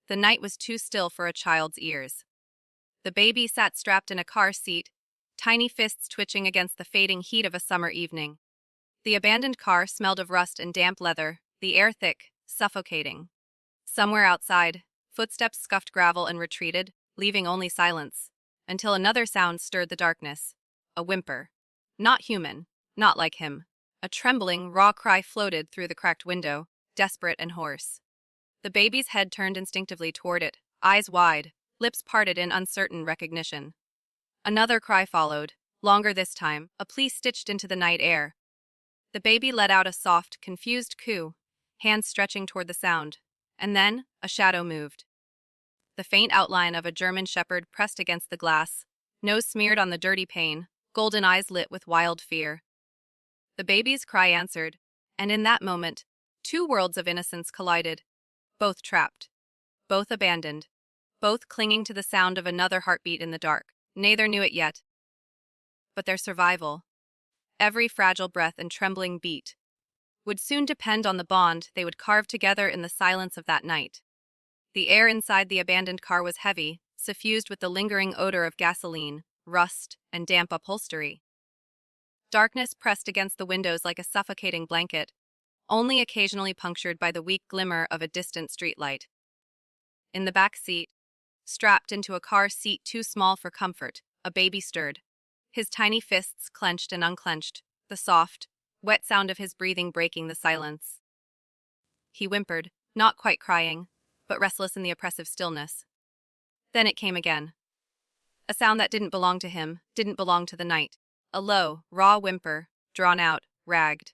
The night was too still for a child's ears. The baby sat strapped in a car seat, tiny fists twitching against the fading heat of a summer evening. The abandoned car smelled of rust and damp leather, the air thick, suffocating. Somewhere outside, footsteps scuffed gravel and retreated, leaving only silence, until another sound stirred the darkness. A whimper. Not human, not like him. A trembling, raw cry floated through the cracked window, desperate and hoarse. The baby's head turned instinctively toward it, eyes wide, lips parted in uncertain recognition. Another cry followed, longer this time, a plea stitched into the night air. The baby let out a soft, confused coo, hands stretching toward the sound, and then a shadow moved. The faint outline of a German shepherd pressed against the glass, nose smeared on the dirty pane, golden eyes lit with wild fear. The baby's cry answered, and in that moment, two worlds of innocence collided, both trapped, both abandoned, both clinging to the sound of another heartbeat in the dark. Neither knew it yet. But their survival, every fragile breath and trembling beat, would soon depend on the bond they would carve together in the silence of that night. The air inside the abandoned car was heavy, suffused with the lingering odor of gasoline, rust, and damp upholstery. Darkness pressed against the windows like a suffocating blanket, only occasionally punctured by the weak glimmer of a distant streetlight. In the back seat, strapped into a car seat too small for comfort, a baby stirred. His tiny fists clenched and unclenched, the soft, wet sound of his breathing breaking the silence. He whimpered, not quite crying, but restless in the oppressive stillness. Then it came again. A sound that didn't belong to him, didn't belong to the night. A low, raw whimper, drawn out, ragged.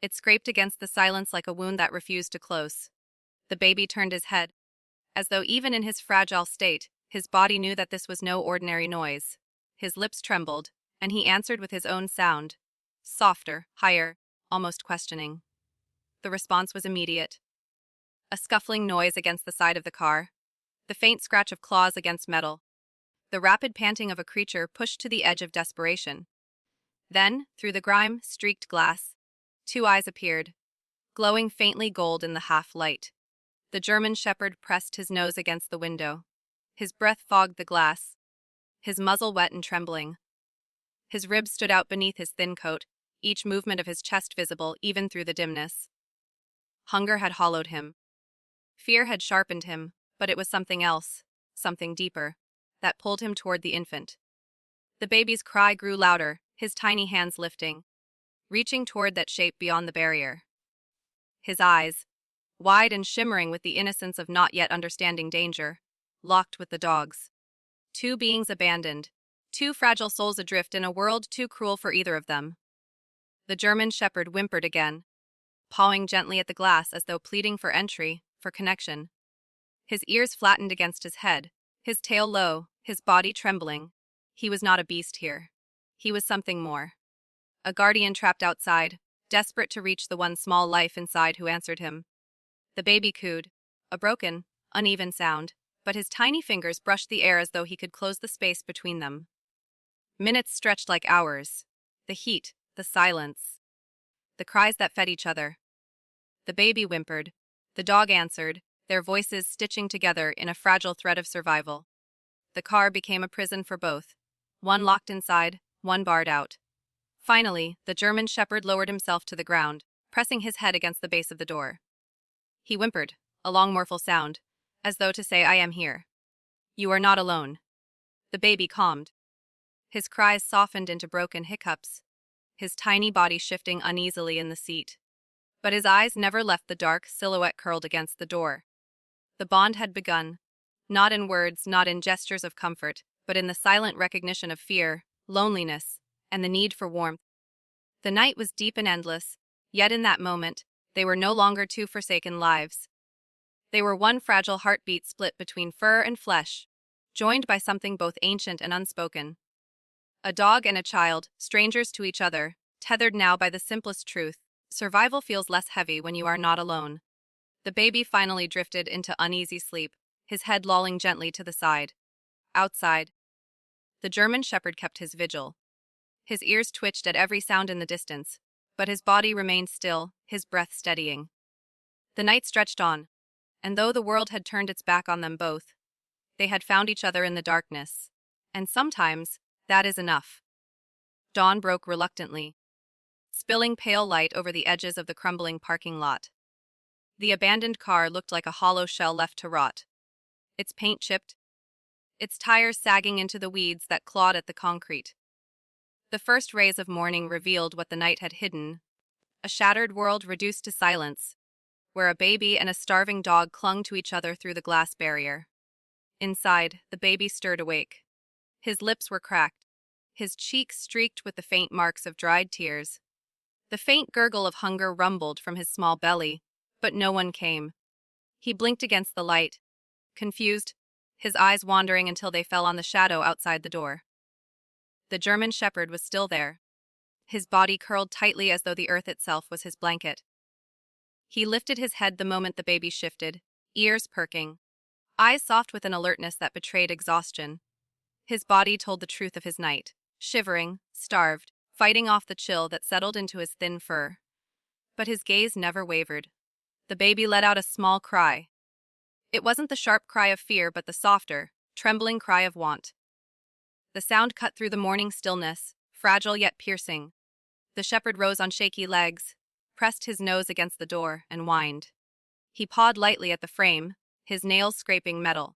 It scraped against the silence like a wound that refused to close. The baby turned his head, as though even in his fragile state, his body knew that this was no ordinary noise. His lips trembled, and he answered with his own sound, softer, higher, almost questioning. The response was immediate. A scuffling noise against the side of the car, the faint scratch of claws against metal, the rapid panting of a creature pushed to the edge of desperation. Then, through the grime-streaked glass, two eyes appeared, glowing faintly gold in the half-light. The German shepherd pressed his nose against the window. His breath fogged the glass, his muzzle wet and trembling. His ribs stood out beneath his thin coat, each movement of his chest visible even through the dimness. Hunger had hollowed him. Fear had sharpened him, but it was something else, something deeper, that pulled him toward the infant. The baby's cry grew louder, his tiny hands lifting, reaching toward that shape beyond the barrier. His eyes, wide and shimmering with the innocence of not yet understanding danger, locked with the dog's. Two beings abandoned, two fragile souls adrift in a world too cruel for either of them. The German shepherd whimpered again, pawing gently at the glass as though pleading for entry, for connection. His ears flattened against his head, his tail low, his body trembling. He was not a beast here. He was something more. A guardian trapped outside, desperate to reach the one small life inside who answered him. The baby cooed, a broken, uneven sound, but his tiny fingers brushed the air as though he could close the space between them. Minutes stretched like hours. The heat, the silence, the cries that fed each other. The baby whimpered, the dog answered, their voices stitching together in a fragile thread of survival. The car became a prison for both, one locked inside, one barred out. Finally, the German shepherd lowered himself to the ground, pressing his head against the base of the door. He whimpered, a long mournful sound, as though to say, I am here. You are not alone. The baby calmed. His cries softened into broken hiccups, his tiny body shifting uneasily in the seat. But his eyes never left the dark silhouette curled against the door. The bond had begun, not in words, not in gestures of comfort, but in the silent recognition of fear, loneliness, and the need for warmth. The night was deep and endless, yet in that moment, they were no longer two forsaken lives. They were one fragile heartbeat split between fur and flesh, joined by something both ancient and unspoken. A dog and a child, strangers to each other, tethered now by the simplest truth: survival feels less heavy when you are not alone. The baby finally drifted into uneasy sleep, his head lolling gently to the side. Outside, the German shepherd kept his vigil. His ears twitched at every sound in the distance, but his body remained still, his breath steadying. The night stretched on, And though the world had turned its back on them both, they had found each other in the darkness. And sometimes, that is enough. Dawn broke reluctantly, spilling pale light over the edges of the crumbling parking lot. The abandoned car looked like a hollow shell left to rot, its paint chipped, its tires sagging into the weeds that clawed at the concrete. The first rays of morning revealed what the night had hidden, a shattered world reduced to silence, where a baby and a starving dog clung to each other through the glass barrier. Inside, the baby stirred awake. His lips were cracked, his cheeks streaked with the faint marks of dried tears. The faint gurgle of hunger rumbled from his small belly, but no one came. He blinked against the light, confused, his eyes wandering until they fell on the shadow outside the door. The German shepherd was still there, his body curled tightly as though the earth itself was his blanket. He lifted his head the moment the baby shifted, ears perking, eyes soft with an alertness that betrayed exhaustion. His body told the truth of his night, shivering, starved, fighting off the chill that settled into his thin fur. But his gaze never wavered. The baby let out a small cry. It wasn't the sharp cry of fear, but the softer, trembling cry of want. The sound cut through the morning stillness, fragile yet piercing. The shepherd rose on shaky legs, pressed his nose against the door, and whined. He pawed lightly at the frame, his nails scraping metal.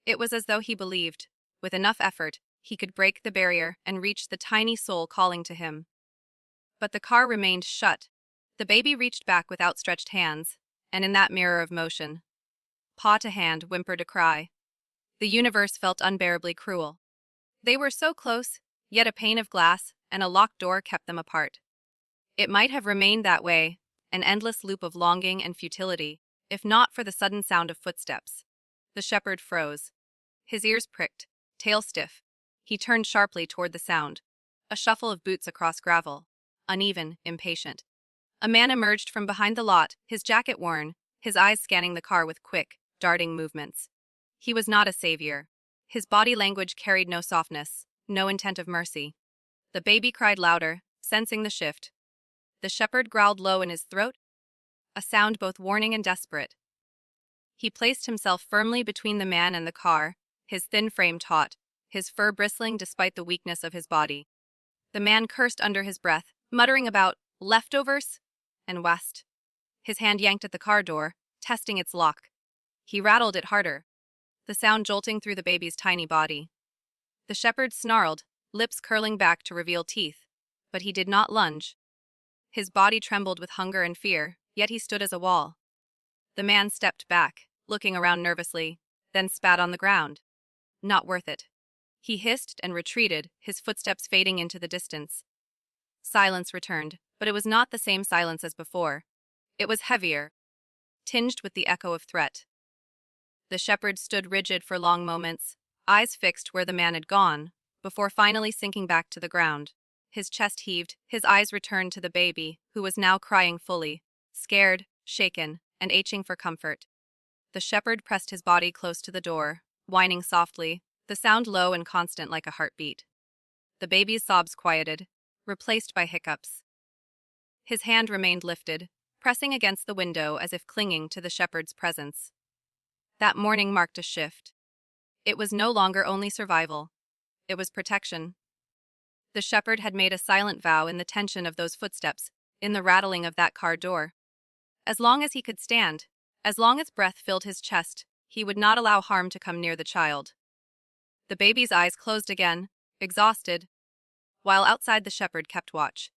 It was as though he believed, with enough effort, he could break the barrier and reach the tiny soul calling to him. But the car remained shut. The baby reached back with outstretched hands, and in that mirror of motion, paw to hand, whimpered a cry. The universe felt unbearably cruel. They were so close, yet a pane of glass and a locked door kept them apart. It might have remained that way, an endless loop of longing and futility, if not for the sudden sound of footsteps. The shepherd froze. His ears pricked, tail stiff. He turned sharply toward the sound. A shuffle of boots across gravel. Uneven, impatient. A man emerged from behind the lot, his jacket worn, his eyes scanning the car with quick, darting movements. He was not a savior. His body language carried no softness, no intent of mercy. The baby cried louder, sensing the shift. The shepherd growled low in his throat, a sound both warning and desperate. He placed himself firmly between the man and the car, his thin frame taut, his fur bristling despite the weakness of his body. The man cursed under his breath, muttering about leftovers and West. His hand yanked at the car door, testing its lock. He rattled it harder, the sound jolting through the baby's tiny body. The shepherd snarled, lips curling back to reveal teeth, but he did not lunge. His body trembled with hunger and fear, yet he stood as a wall. The man stepped back, looking around nervously, then spat on the ground. Not worth it. He hissed and retreated, his footsteps fading into the distance. Silence returned, but it was not the same silence as before. It was heavier, tinged with the echo of threat. The shepherd stood rigid for long moments, eyes fixed where the man had gone, before finally sinking back to the ground. His chest heaved, his eyes returned to the baby, who was now crying fully, scared, shaken, and aching for comfort. The shepherd pressed his body close to the door, whining softly, the sound low and constant like a heartbeat. The baby's sobs quieted, replaced by hiccups. His hand remained lifted, pressing against the window as if clinging to the shepherd's presence. That morning marked a shift. It was no longer only survival. It was protection. The shepherd had made a silent vow in the tension of those footsteps, in the rattling of that car door. As long as he could stand, as long as breath filled his chest, he would not allow harm to come near the child. The baby's eyes closed again, exhausted, while outside the shepherd kept watch.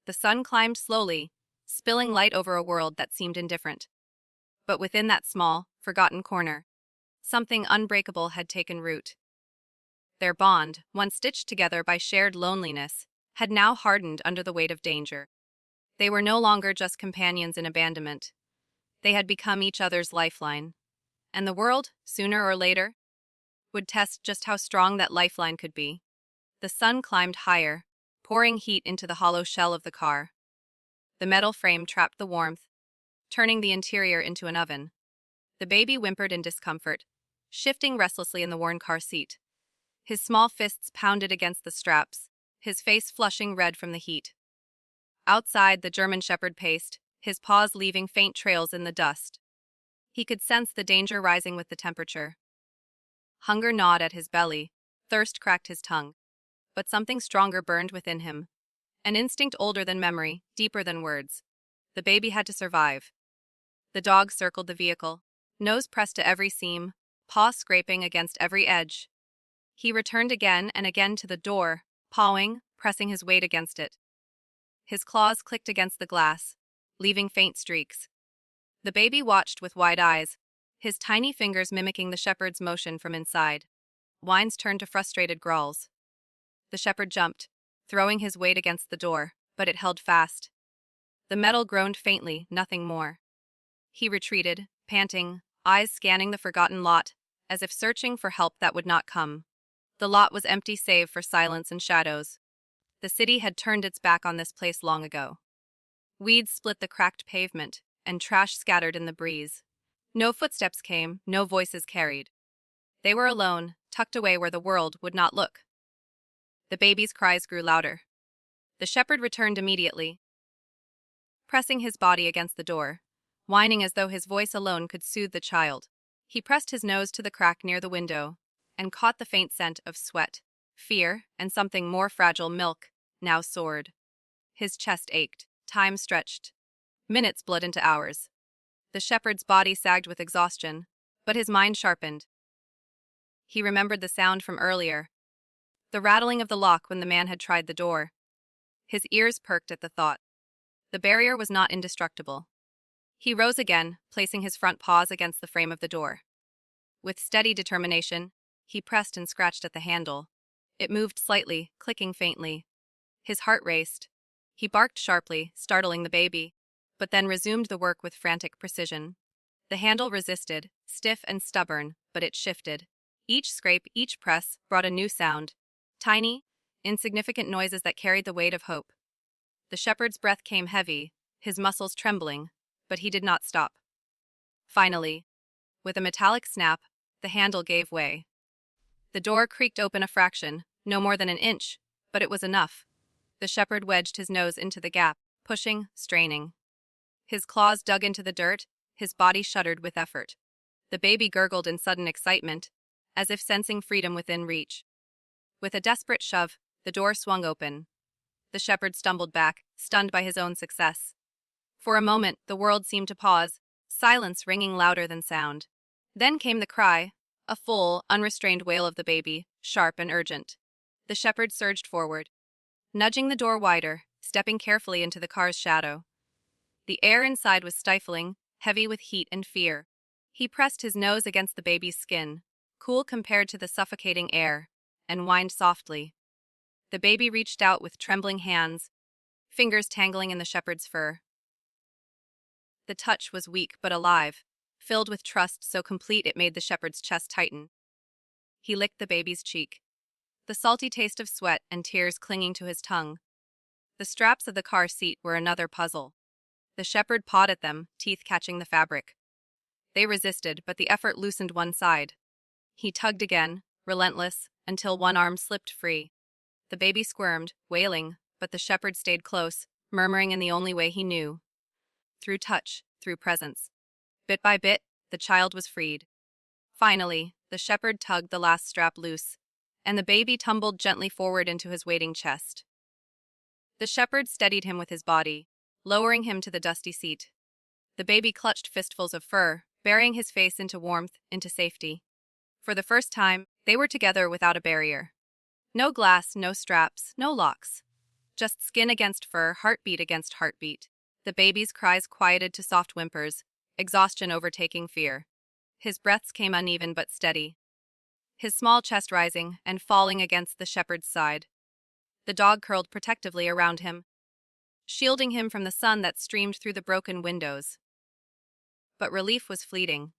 The sun climbed slowly, spilling light over a world that seemed indifferent. But within that small, forgotten corner, something unbreakable had taken root. Their bond, once stitched together by shared loneliness, had now hardened under the weight of danger. They were no longer just companions in abandonment. They had become each other's lifeline. And the world, sooner or later, would test just how strong that lifeline could be. The sun climbed higher, pouring heat into the hollow shell of the car. The metal frame trapped the warmth, turning the interior into an oven. The baby whimpered in discomfort, shifting restlessly in the worn car seat. His small fists pounded against the straps, his face flushing red from the heat. Outside, the German shepherd paced, his paws leaving faint trails in the dust. He could sense the danger rising with the temperature. Hunger gnawed at his belly, thirst cracked his tongue. But something stronger burned within him. An instinct older than memory, deeper than words. The baby had to survive. The dog circled the vehicle, nose pressed to every seam, paw scraping against every edge. He returned again and again to the door, pawing, pressing his weight against it. His claws clicked against the glass, leaving faint streaks. The baby watched with wide eyes, his tiny fingers mimicking the shepherd's motion from inside. Whines turned to frustrated growls. The shepherd jumped, throwing his weight against the door, but it held fast. The metal groaned faintly, nothing more. He retreated, panting, eyes scanning the forgotten lot, as if searching for help that would not come. The lot was empty save for silence and shadows. The city had turned its back on this place long ago. Weeds split the cracked pavement, and trash scattered in the breeze. No footsteps came, no voices carried. They were alone, tucked away where the world would not look. The baby's cries grew louder. The shepherd returned immediately, pressing his body against the door, whining as though his voice alone could soothe the child. He pressed his nose to the crack near the window, and caught the faint scent of sweat, fear, and something more fragile, milk, now soared. His chest ached, time stretched. Minutes bled into hours. The shepherd's body sagged with exhaustion, but his mind sharpened. He remembered the sound from earlier, the rattling of the lock when the man had tried the door. His ears perked at the thought. The barrier was not indestructible. He rose again, placing his front paws against the frame of the door. With steady determination, he pressed and scratched at the handle. It moved slightly, clicking faintly. His heart raced. He barked sharply, startling the baby, but then resumed the work with frantic precision. The handle resisted, stiff and stubborn, but it shifted. Each scrape, each press, brought a new sound. Tiny, insignificant noises that carried the weight of hope. The shepherd's breath came heavy, his muscles trembling, but he did not stop. Finally, with a metallic snap, the handle gave way. The door creaked open a fraction, no more than an inch, but it was enough. The shepherd wedged his nose into the gap, pushing, straining. His claws dug into the dirt, his body shuddered with effort. The baby gurgled in sudden excitement, as if sensing freedom within reach. With a desperate shove, the door swung open. The shepherd stumbled back, stunned by his own success. For a moment, the world seemed to pause, silence ringing louder than sound. Then came the cry, a full, unrestrained wail of the baby, sharp and urgent. The shepherd surged forward, nudging the door wider, stepping carefully into the car's shadow. The air inside was stifling, heavy with heat and fear. He pressed his nose against the baby's skin, cool compared to the suffocating air, and whined softly. The baby reached out with trembling hands, fingers tangling in the shepherd's fur. The touch was weak but alive, filled with trust so complete it made the shepherd's chest tighten. He licked the baby's cheek, the salty taste of sweat and tears clinging to his tongue. The straps of the car seat were another puzzle. The shepherd pawed at them, teeth catching the fabric. They resisted, but the effort loosened one side. He tugged again, relentless, until one arm slipped free. The baby squirmed, wailing, but the shepherd stayed close, murmuring in the only way he knew. Through touch, through presence. Bit by bit, the child was freed. Finally, the shepherd tugged the last strap loose, and the baby tumbled gently forward into his waiting chest. The shepherd steadied him with his body, lowering him to the dusty seat. The baby clutched fistfuls of fur, burying his face into warmth, into safety. For the first time, they were together without a barrier. No glass, no straps, no locks. Just skin against fur, heartbeat against heartbeat. The baby's cries quieted to soft whimpers, exhaustion overtaking fear. His breaths came uneven but steady, his small chest rising and falling against the shepherd's side. The dog curled protectively around him, shielding him from the sun that streamed through the broken windows. But relief was fleeting.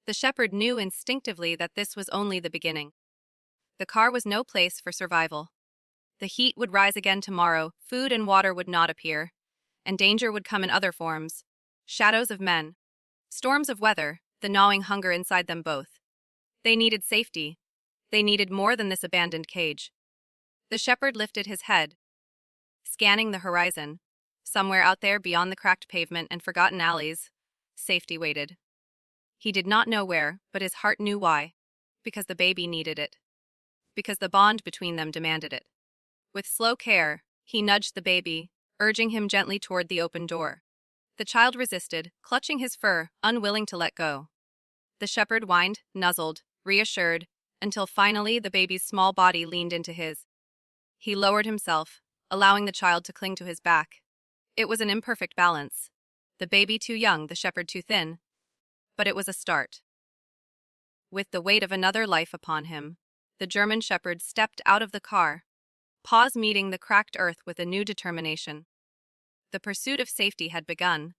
The shepherd knew instinctively that this was only the beginning. The car was no place for survival. The heat would rise again tomorrow, food and water would not appear, and danger would come in other forms. Shadows of men, storms of weather, the gnawing hunger inside them both. They needed safety. They needed more than this abandoned cage. The shepherd lifted his head, scanning the horizon. Somewhere out there beyond the cracked pavement and forgotten alleys, safety waited. He did not know where, but his heart knew why. Because the baby needed it. Because the bond between them demanded it. With slow care, he nudged the baby, urging him gently toward the open door. The child resisted, clutching his fur, unwilling to let go. The shepherd whined, nuzzled, reassured, until finally the baby's small body leaned into his. He lowered himself, allowing the child to cling to his back. It was an imperfect balance. The baby too young, the shepherd too thin. But it was a start. With the weight of another life upon him, the German shepherd stepped out of the car, paws meeting the cracked earth with a new determination. The pursuit of safety had begun.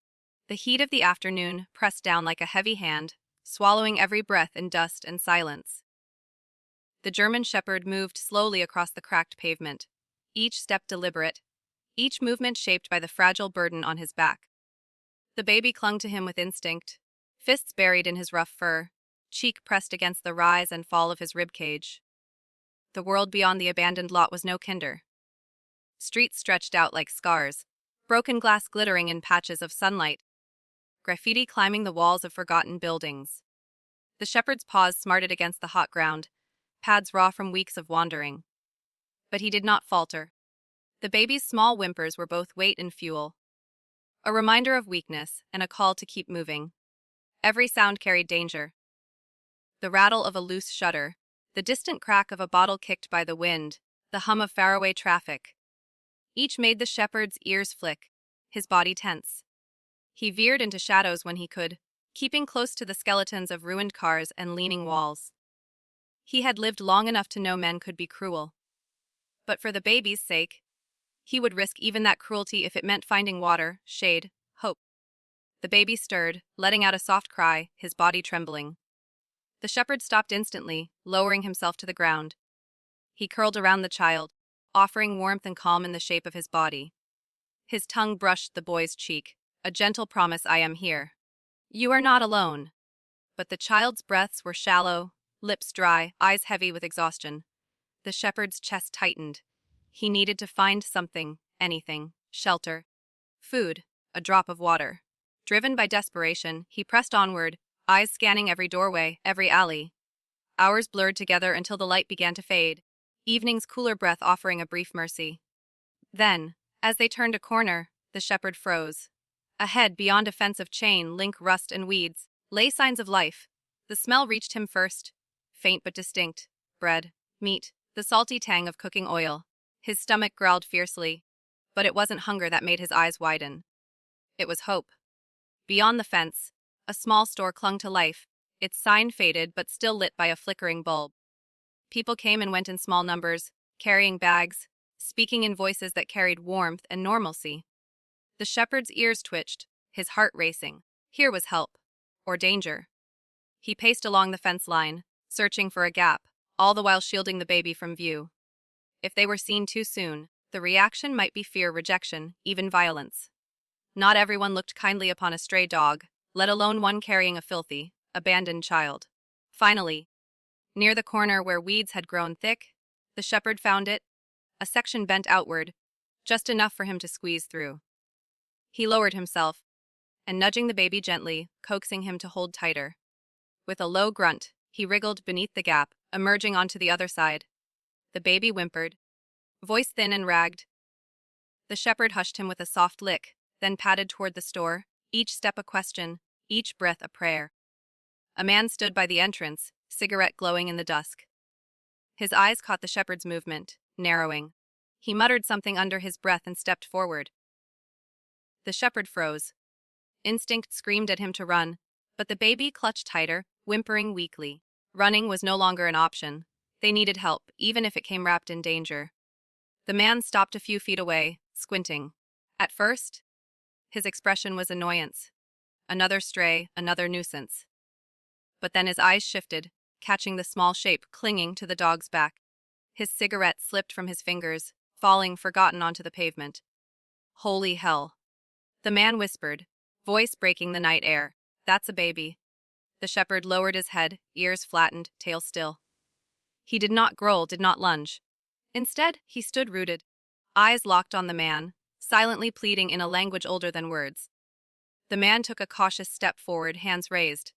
The heat of the afternoon pressed down like a heavy hand, swallowing every breath in dust and silence. The German shepherd moved slowly across the cracked pavement, each step deliberate, each movement shaped by the fragile burden on his back. The baby clung to him with instinct, fists buried in his rough fur, cheek pressed against the rise and fall of his ribcage. The world beyond the abandoned lot was no kinder. Streets stretched out like scars, broken glass glittering in patches of sunlight, graffiti climbing the walls of forgotten buildings. The shepherd's paws smarted against the hot ground, pads raw from weeks of wandering. But he did not falter. The baby's small whimpers were both weight and fuel, a reminder of weakness and a call to keep moving. Every sound carried danger. The rattle of a loose shutter, the distant crack of a bottle kicked by the wind, the hum of faraway traffic. Each made the shepherd's ears flick, his body tense. He veered into shadows when he could, keeping close to the skeletons of ruined cars and leaning walls. He had lived long enough to know men could be cruel. But for the baby's sake, he would risk even that cruelty if it meant finding water, shade, hope. The baby stirred, letting out a soft cry, his body trembling. The shepherd stopped instantly, lowering himself to the ground. He curled around the child, offering warmth and calm in the shape of his body. His tongue brushed the boy's cheek, a gentle promise, I am here. You are not alone. But the child's breaths were shallow, lips dry, eyes heavy with exhaustion. The shepherd's chest tightened. He needed to find something, anything, shelter, food, a drop of water. Driven by desperation, he pressed onward, eyes scanning every doorway, every alley. Hours blurred together until the light began to fade, evening's cooler breath offering a brief mercy. Then, as they turned a corner, the shepherd froze. Ahead, beyond a fence of chain, link, rust, and weeds, lay signs of life. The smell reached him first, faint but distinct. Bread, meat, the salty tang of cooking oil. His stomach growled fiercely, but it wasn't hunger that made his eyes widen. It was hope. Beyond the fence, a small store clung to life, its sign faded but still lit by a flickering bulb. People came and went in small numbers, carrying bags, speaking in voices that carried warmth and normalcy. The shepherd's ears twitched, his heart racing. Here was help. Or danger. He paced along the fence line, searching for a gap, all the while shielding the baby from view. If they were seen too soon, the reaction might be fear, rejection, even violence. Not everyone looked kindly upon a stray dog, let alone one carrying a filthy, abandoned child. Finally, near the corner where weeds had grown thick, the shepherd found it, a section bent outward, just enough for him to squeeze through. He lowered himself, and nudging the baby gently, coaxing him to hold tighter. With a low grunt, he wriggled beneath the gap, emerging onto the other side. The baby whimpered, voice thin and ragged. The shepherd hushed him with a soft lick, then padded toward the store, each step a question, each breath a prayer. A man stood by the entrance, cigarette glowing in the dusk. His eyes caught the shepherd's movement, narrowing. He muttered something under his breath and stepped forward. The shepherd froze. Instinct screamed at him to run, but the baby clutched tighter, whimpering weakly. Running was no longer an option. They needed help, even if it came wrapped in danger. The man stopped a few feet away, squinting. At first, his expression was annoyance. Another stray, another nuisance. But then his eyes shifted, catching the small shape clinging to the dog's back. His cigarette slipped from his fingers, falling forgotten onto the pavement. Holy hell. The man whispered, voice breaking the night air. That's a baby. The shepherd lowered his head, ears flattened, tail still. He did not growl, did not lunge. Instead, he stood rooted, eyes locked on the man, silently pleading in a language older than words. The man took a cautious step forward, hands raised.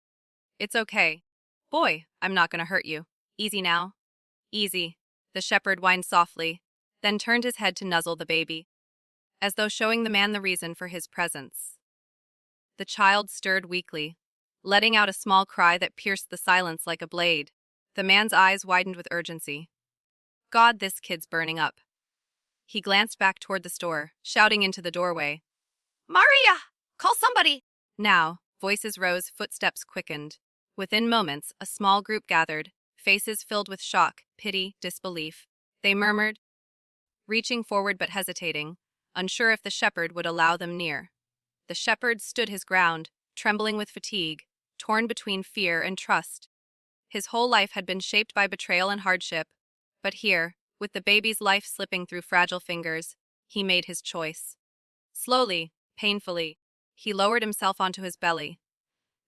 It's okay. Boy, I'm not gonna hurt you. Easy now. Easy. The shepherd whined softly, then turned his head to nuzzle the baby, as though showing the man the reason for his presence. The child stirred weakly, letting out a small cry that pierced the silence like a blade. The man's eyes widened with urgency. God, this kid's burning up. He glanced back toward the store, shouting into the doorway. Maria! Call somebody! Now, voices rose, footsteps quickened. Within moments, a small group gathered, faces filled with shock, pity, disbelief. They murmured, reaching forward but hesitating, unsure if the shepherd would allow them near. The shepherd stood his ground, trembling with fatigue, torn between fear and trust. His whole life had been shaped by betrayal and hardship, but here, with the baby's life slipping through fragile fingers, he made his choice. Slowly, painfully, he lowered himself onto his belly.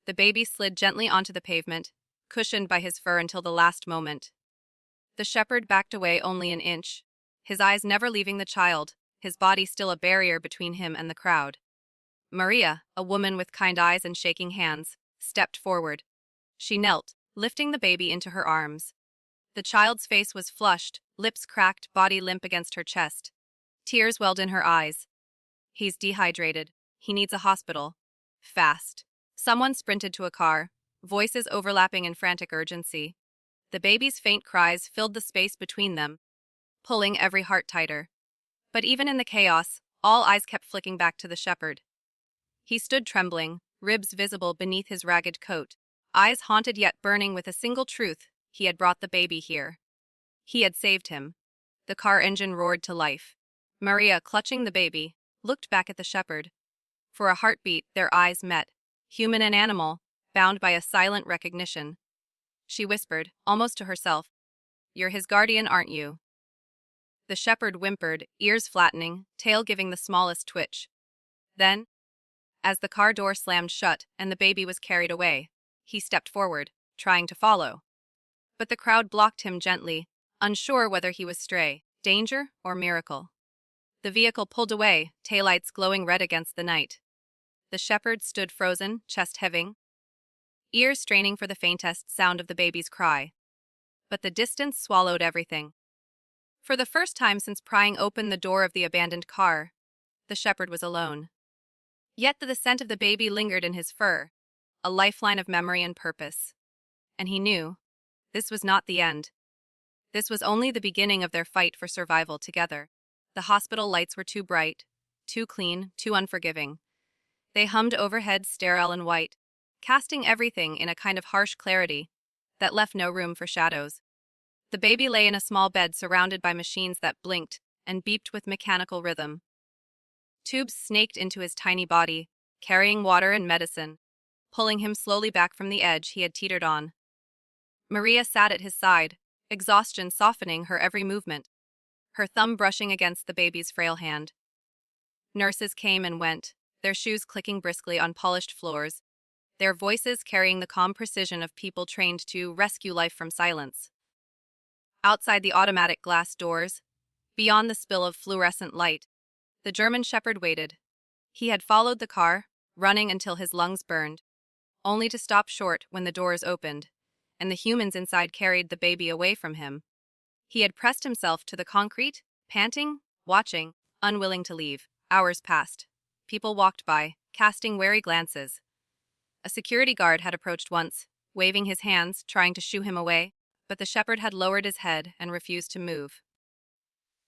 The baby slid gently onto the pavement, cushioned by his fur until the last moment. The shepherd backed away only an inch, his eyes never leaving the child, his body still a barrier between him and the crowd. Maria, a woman with kind eyes and shaking hands, stepped forward. She knelt, lifting the baby into her arms. The child's face was flushed, lips cracked, body limp against her chest. Tears welled in her eyes. He's dehydrated. He needs a hospital. Fast. Someone sprinted to a car, voices overlapping in frantic urgency. The baby's faint cries filled the space between them, pulling every heart tighter. But even in the chaos, all eyes kept flicking back to the shepherd. He stood trembling, ribs visible beneath his ragged coat, eyes haunted yet burning with a single truth: he had brought the baby here. He had saved him. The car engine roared to life. Maria, clutching the baby, looked back at the shepherd. For a heartbeat, their eyes met, human and animal, bound by a silent recognition. She whispered, almost to herself, "You're his guardian, aren't you?" The shepherd whimpered, ears flattening, tail giving the smallest twitch. Then, as the car door slammed shut and the baby was carried away, he stepped forward, trying to follow. But the crowd blocked him gently, unsure whether he was stray, danger, or miracle. The vehicle pulled away, taillights glowing red against the night. The shepherd stood frozen, chest heaving, ears straining for the faintest sound of the baby's cry. But the distance swallowed everything. For the first time since prying open the door of the abandoned car, the shepherd was alone. Yet the scent of the baby lingered in his fur, a lifeline of memory and purpose. And he knew, this was not the end. This was only the beginning of their fight for survival together. The hospital lights were too bright, too clean, too unforgiving. They hummed overhead, sterile and white, casting everything in a kind of harsh clarity that left no room for shadows. The baby lay in a small bed surrounded by machines that blinked and beeped with mechanical rhythm. Tubes snaked into his tiny body, carrying water and medicine, pulling him slowly back from the edge he had teetered on. Maria sat at his side, exhaustion softening her every movement, her thumb brushing against the baby's frail hand. Nurses came and went, their shoes clicking briskly on polished floors, their voices carrying the calm precision of people trained to rescue life from silence. Outside the automatic glass doors, beyond the spill of fluorescent light, the German shepherd waited. He had followed the car, running until his lungs burned, only to stop short when the doors opened, and the humans inside carried the baby away from him. He had pressed himself to the concrete, panting, watching, unwilling to leave. Hours passed. People walked by, casting wary glances. A security guard had approached once, waving his hands, trying to shoo him away, but the shepherd had lowered his head and refused to move.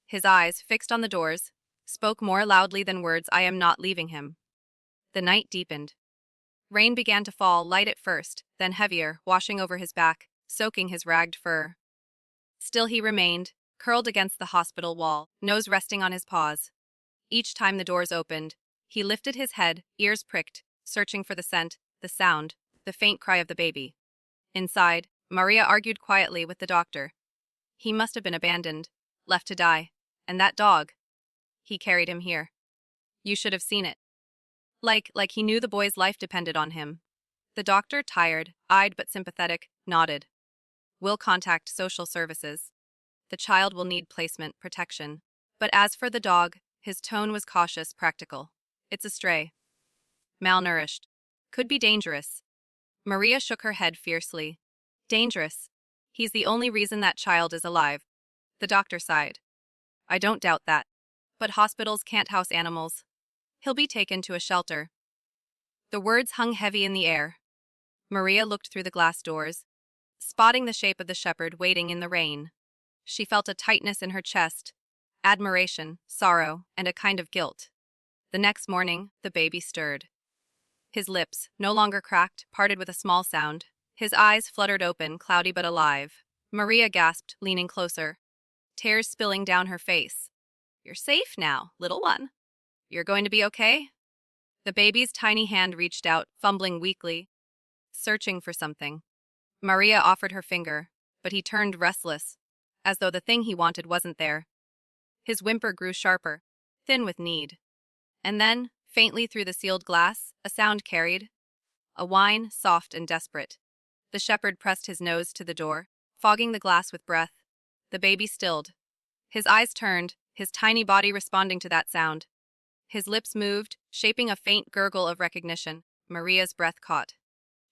His eyes, fixed on the doors, spoke more loudly than words: "I am not leaving him." The night deepened. Rain began to fall, light at first, then heavier, washing over his back, soaking his ragged fur. Still he remained, curled against the hospital wall, nose resting on his paws. Each time the doors opened, he lifted his head, ears pricked, searching for the scent, the sound, the faint cry of the baby. Inside, Maria argued quietly with the doctor. He must have been abandoned, left to die. And that dog. He carried him here. You should have seen it. Like he knew the boy's life depended on him. The doctor, tired, eyed but sympathetic, nodded. We'll contact social services. The child will need placement, protection. But as for the dog, his tone was cautious, practical. It's a stray. Malnourished. Could be dangerous. Maria shook her head fiercely. Dangerous. He's the only reason that child is alive. The doctor sighed. I don't doubt that. But hospitals can't house animals. He'll be taken to a shelter. The words hung heavy in the air. Maria looked through the glass doors, spotting the shape of the shepherd waiting in the rain. She felt a tightness in her chest, admiration, sorrow, and a kind of guilt. The next morning, the baby stirred. His lips, no longer cracked, parted with a small sound. His eyes fluttered open, cloudy but alive. Maria gasped, leaning closer, tears spilling down her face. You're safe now, little one. You're going to be okay? The baby's tiny hand reached out, fumbling weakly, searching for something. Maria offered her finger, but he turned restless, as though the thing he wanted wasn't there. His whimper grew sharper, thin with need. And then, faintly through the sealed glass, a sound carried. A whine, soft and desperate. The shepherd pressed his nose to the door, fogging the glass with breath. The baby stilled. His eyes turned, his tiny body responding to that sound. His lips moved, shaping a faint gurgle of recognition. Maria's breath caught.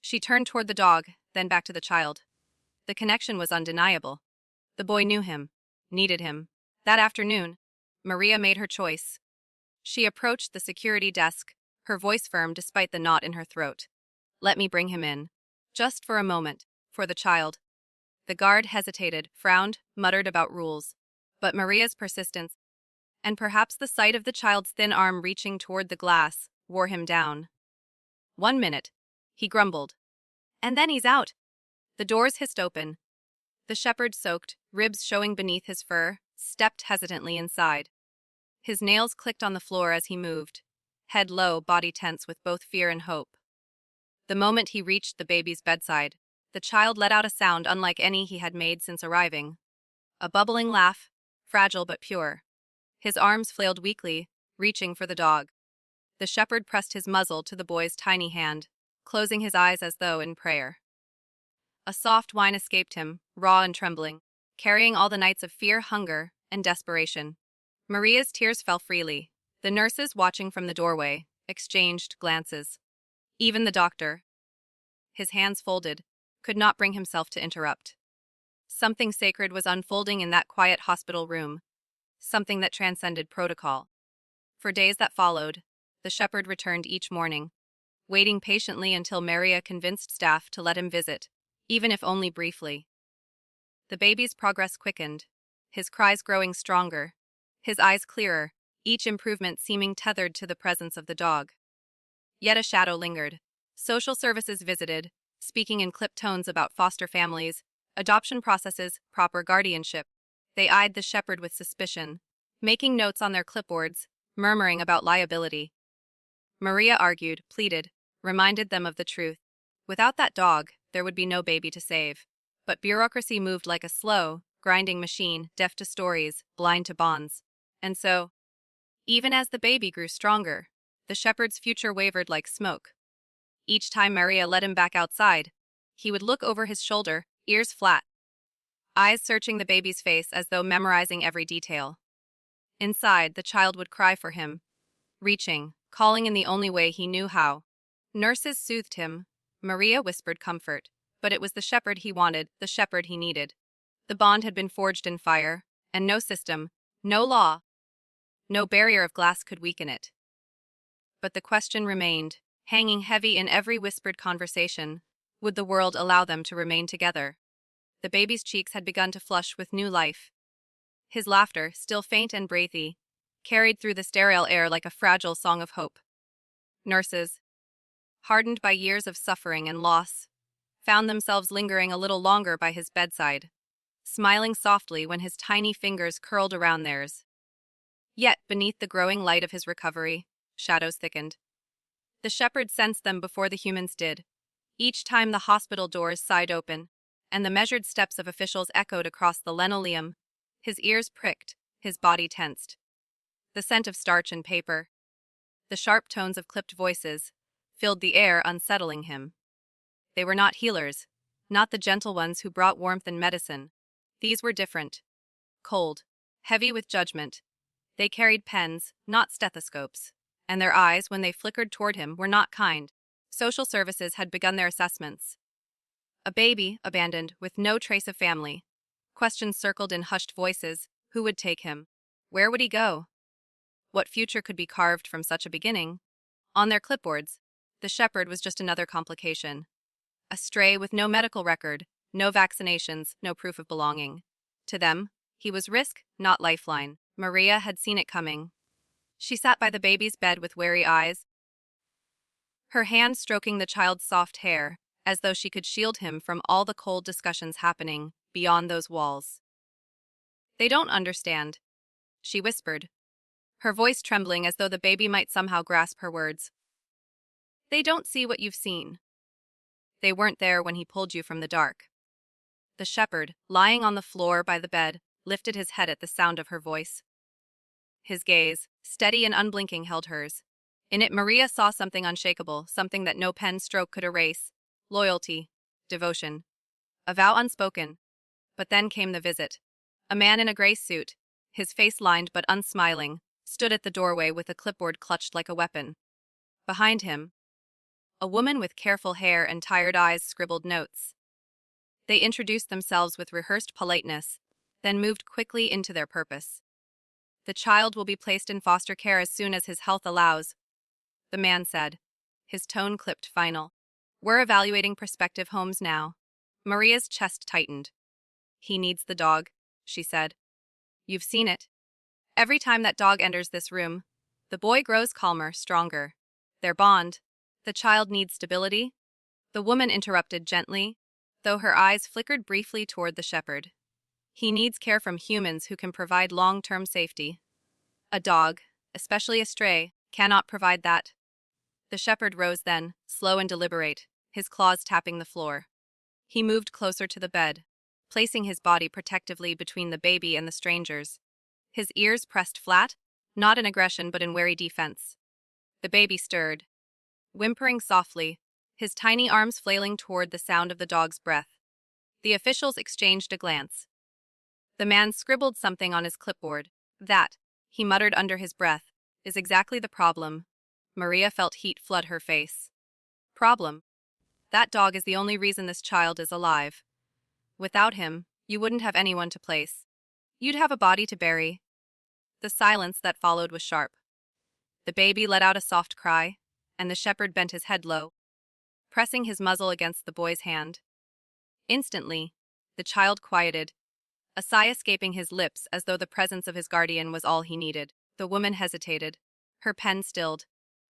She turned toward the dog, then back to the child. The connection was undeniable. The boy knew him, needed him. That afternoon, Maria made her choice. She approached the security desk, her voice firm despite the knot in her throat. Let me bring him in. Just for a moment, for the child. The guard hesitated, frowned, muttered about rules. But Maria's persistence, and perhaps the sight of the child's thin arm reaching toward the glass, wore him down. 1 minute, he grumbled. And then he's out. The doors hissed open. The shepherd, soaked, ribs showing beneath his fur, stepped hesitantly inside. His nails clicked on the floor as he moved, head low, body tense with both fear and hope. The moment he reached the baby's bedside, the child let out a sound unlike any he had made since arriving. A bubbling laugh, fragile but pure. His arms flailed weakly, reaching for the dog. The shepherd pressed his muzzle to the boy's tiny hand, closing his eyes as though in prayer. A soft whine escaped him, raw and trembling, carrying all the nights of fear, hunger, and desperation. Maria's tears fell freely. The nurses, watching from the doorway, exchanged glances. Even the doctor, his hands folded, could not bring himself to interrupt. Something sacred was unfolding in that quiet hospital room, something that transcended protocol. For days that followed, the shepherd returned each morning, waiting patiently until Maria convinced staff to let him visit, even if only briefly. The baby's progress quickened, his cries growing stronger, his eyes clearer, each improvement seeming tethered to the presence of the dog. Yet a shadow lingered. Social services visited, speaking in clipped tones about foster families, adoption processes, proper guardianship. They eyed the shepherd with suspicion, making notes on their clipboards, murmuring about liability. Maria argued, pleaded, reminded them of the truth. Without that dog, there would be no baby to save. But bureaucracy moved like a slow, grinding machine, deaf to stories, blind to bonds. And so, even as the baby grew stronger, the shepherd's future wavered like smoke. Each time Maria led him back outside, he would look over his shoulder, ears flat, eyes searching the baby's face as though memorizing every detail. Inside, the child would cry for him, reaching, calling in the only way he knew how. Nurses soothed him. Maria whispered comfort. But it was the shepherd he wanted, the shepherd he needed. The bond had been forged in fire, and no system, no law, no barrier of glass could weaken it. But the question remained, hanging heavy in every whispered conversation. Would the world allow them to remain together? The baby's cheeks had begun to flush with new life. His laughter, still faint and breathy, carried through the sterile air like a fragile song of hope. Nurses, hardened by years of suffering and loss, found themselves lingering a little longer by his bedside, smiling softly when his tiny fingers curled around theirs. Yet, beneath the growing light of his recovery, shadows thickened. The shepherd sensed them before the humans did. Each time the hospital doors sighed open, and the measured steps of officials echoed across the linoleum, his ears pricked, his body tensed. The scent of starch and paper, the sharp tones of clipped voices, filled the air, unsettling him. They were not healers, not the gentle ones who brought warmth and medicine. These were different. Cold, heavy with judgment. They carried pens, not stethoscopes. And their eyes, when they flickered toward him, were not kind. Social services had begun their assessments. A baby, abandoned, with no trace of family. Questions circled in hushed voices. Who would take him? Where would he go? What future could be carved from such a beginning? On their clipboards, the shepherd was just another complication. A stray with no medical record, no vaccinations, no proof of belonging. To them, he was risk, not lifeline. Maria had seen it coming. She sat by the baby's bed with wary eyes, her hand stroking the child's soft hair, as though she could shield him from all the cold discussions happening beyond those walls. "They don't understand," she whispered, her voice trembling as though the baby might somehow grasp her words. "They don't see what you've seen. They weren't there when he pulled you from the dark." The shepherd, lying on the floor by the bed, lifted his head at the sound of her voice. His gaze, steady and unblinking, held hers. In it, Maria saw something unshakable, something that no pen stroke could erase. Loyalty, devotion, a vow unspoken. But then came the visit. A man in a gray suit, his face lined but unsmiling, stood at the doorway with a clipboard clutched like a weapon. Behind him, a woman with careful hair and tired eyes scribbled notes. They introduced themselves with rehearsed politeness, then moved quickly into their purpose. "The child will be placed in foster care as soon as his health allows," the man said, his tone clipped final. "We're evaluating prospective homes now." Maria's chest tightened. "He needs the dog," she said. "You've seen it. Every time that dog enters this room, the boy grows calmer, stronger. Their bond. The child needs stability." The woman interrupted gently, though her eyes flickered briefly toward the shepherd. "He needs care from humans who can provide long-term safety. A dog, especially a stray, cannot provide that." The shepherd rose then, slow and deliberate, his claws tapping the floor. He moved closer to the bed, placing his body protectively between the baby and the strangers. His ears pressed flat, not in aggression but in wary defense. The baby stirred, whimpering softly, his tiny arms flailing toward the sound of the dog's breath. The officials exchanged a glance. The man scribbled something on his clipboard. "That," he muttered under his breath, "is exactly the problem." Maria felt heat flood her face. "Problem? That dog is the only reason this child is alive. Without him, you wouldn't have anyone to place. You'd have a body to bury." The silence that followed was sharp. The baby let out a soft cry, and the shepherd bent his head low, pressing his muzzle against the boy's hand. Instantly, the child quieted, a sigh escaping his lips as though the presence of his guardian was all he needed. The woman hesitated, her pen stilled,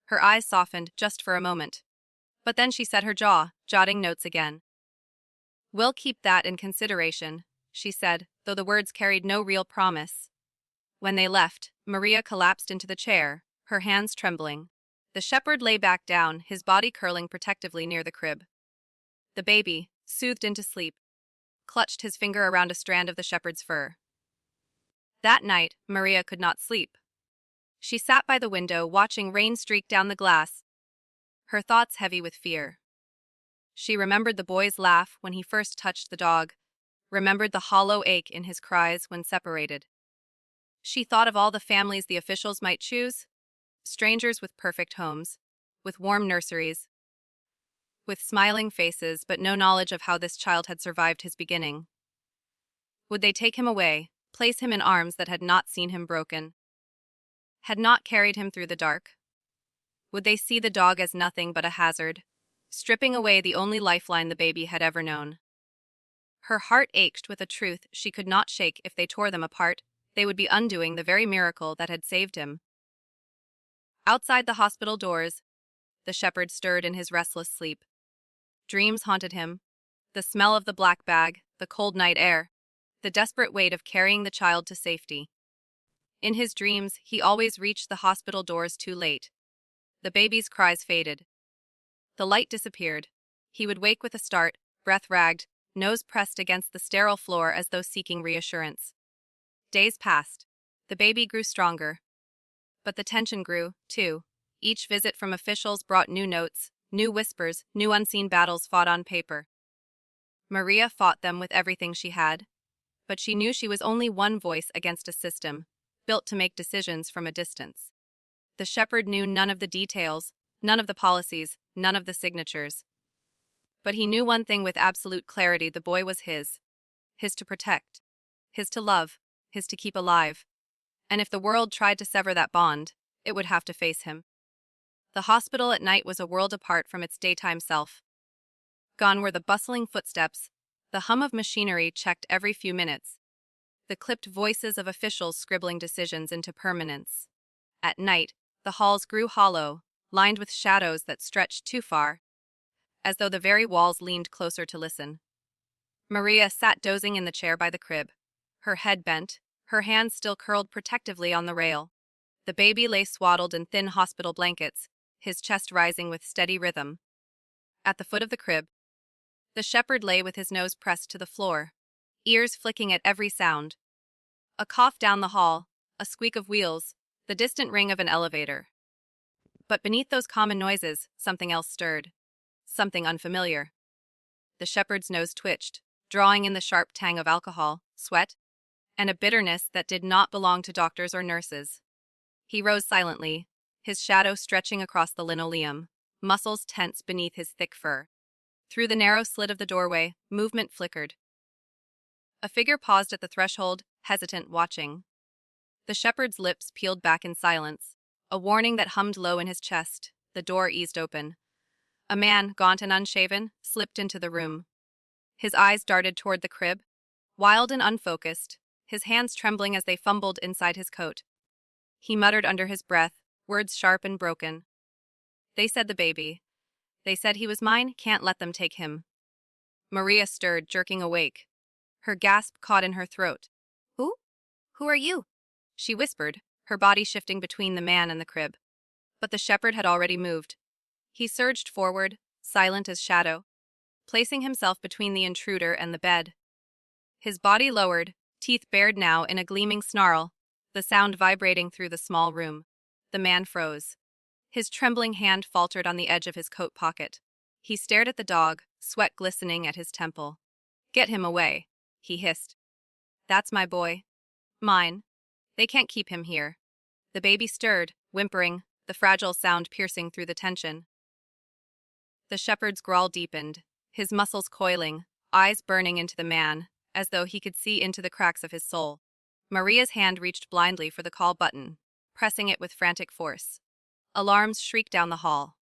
her eyes softened just for a moment. But then she set her jaw, jotting notes again. "We'll keep that in consideration," she said, though the words carried no real promise. When they left, Maria collapsed into the chair, her hands trembling. The shepherd lay back down, his body curling protectively near the crib. The baby, soothed into sleep, clutched his finger around a strand of the shepherd's fur. That night, Maria could not sleep. She sat by the window, watching rain streak down the glass, her thoughts heavy with fear. She remembered the boy's laugh when he first touched the dog, remembered the hollow ache in his cries when separated. She thought of all the families the officials might choose, strangers with perfect homes, with warm nurseries, with smiling faces but no knowledge of how this child had survived his beginning. Would they take him away, place him in arms that had not seen him broken, had not carried him through the dark? Would they see the dog as nothing but a hazard, stripping away the only lifeline the baby had ever known? Her heart ached with a truth she could not shake. If they tore them apart, they would be undoing the very miracle that had saved him. Outside the hospital doors, the shepherd stirred in his restless sleep. Dreams haunted him. The smell of the black bag, the cold night air, the desperate weight of carrying the child to safety. In his dreams, he always reached the hospital doors too late. The baby's cries faded. The light disappeared. He would wake with a start, breath ragged, nose pressed against the sterile floor as though seeking reassurance. Days passed. The baby grew stronger. But the tension grew, too. Each visit from officials brought new notes, new whispers, new unseen battles fought on paper. Maria fought them with everything she had. But she knew she was only one voice against a system, built to make decisions from a distance. The shepherd knew none of the details, None of the policies, none of the signatures. But he knew one thing with absolute clarity: the boy was his. His to protect. His to love. His to keep alive. And if the world tried to sever that bond, it would have to face him. The hospital at night was a world apart from its daytime self. Gone were the bustling footsteps, the hum of machinery checked every few minutes, the clipped voices of officials scribbling decisions into permanence. At night, the halls grew hollow, lined with shadows that stretched too far, as though the very walls leaned closer to listen. Maria sat dozing in the chair by the crib, her head bent, her hands still curled protectively on the rail. The baby lay swaddled in thin hospital blankets, his chest rising with steady rhythm. At the foot of the crib, the shepherd lay with his nose pressed to the floor, ears flicking at every sound. A cough down the hall, a squeak of wheels, the distant ring of an elevator. But beneath those common noises, something else stirred. Something unfamiliar. The shepherd's nose twitched, drawing in the sharp tang of alcohol, sweat, and a bitterness that did not belong to doctors or nurses. He rose silently, his shadow stretching across the linoleum, muscles tense beneath his thick fur. Through the narrow slit of the doorway, movement flickered. A figure paused at the threshold, hesitant, watching. The shepherd's lips peeled back in silence, a warning that hummed low in his chest. The door eased open. A man, gaunt and unshaven, slipped into the room. His eyes darted toward the crib, wild and unfocused, his hands trembling as they fumbled inside his coat. He muttered under his breath, words sharp and broken. "They said the baby. They said he was mine, can't let them take him." Maria stirred, jerking awake. Her gasp caught in her throat. "Who? Who are you?" she whispered, her body shifting between the man and the crib. But the shepherd had already moved. He surged forward, silent as shadow, placing himself between the intruder and the bed. His body lowered, teeth bared now in a gleaming snarl, the sound vibrating through the small room. The man froze. His trembling hand faltered on the edge of his coat pocket. He stared at the dog, sweat glistening at his temple. "Get him away," he hissed. "That's my boy. Mine. They can't keep him here." The baby stirred, whimpering, the fragile sound piercing through the tension. The shepherd's growl deepened, his muscles coiling, eyes burning into the man, as though he could see into the cracks of his soul. Maria's hand reached blindly for the call button, pressing it with frantic force. Alarms shrieked down the hall.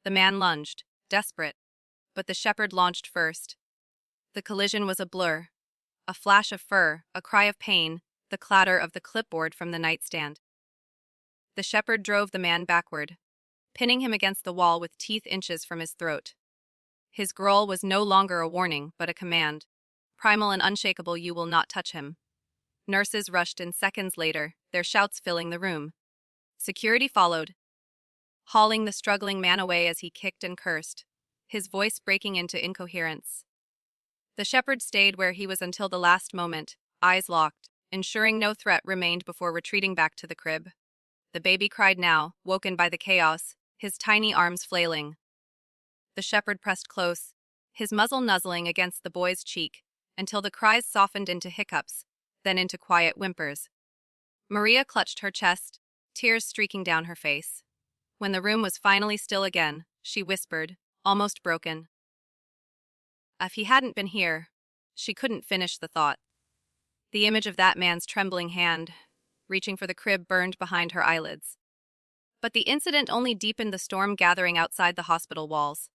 The man lunged, desperate, but the shepherd launched first. The collision was a blur. A flash of fur, a cry of pain, the clatter of the clipboard from the nightstand. The shepherd drove the man backward, pinning him against the wall with teeth inches from his throat. His growl was no longer a warning, but a command. Primal and unshakable, "You will not touch him." Nurses rushed in seconds later, their shouts filling the room. Security followed, hauling the struggling man away as he kicked and cursed, his voice breaking into incoherence. The shepherd stayed where he was until the last moment, eyes locked, ensuring no threat remained before retreating back to the crib. The baby cried now, woken by the chaos, his tiny arms flailing. The shepherd pressed close, his muzzle nuzzling against the boy's cheek, until the cries softened into hiccups, then into quiet whimpers. Maria clutched her chest, tears streaking down her face. When the room was finally still again, she whispered, almost broken, "If he hadn't been here," she couldn't finish the thought. The image of that man's trembling hand, reaching for the crib, burned behind her eyelids. But the incident only deepened the storm gathering outside the hospital walls.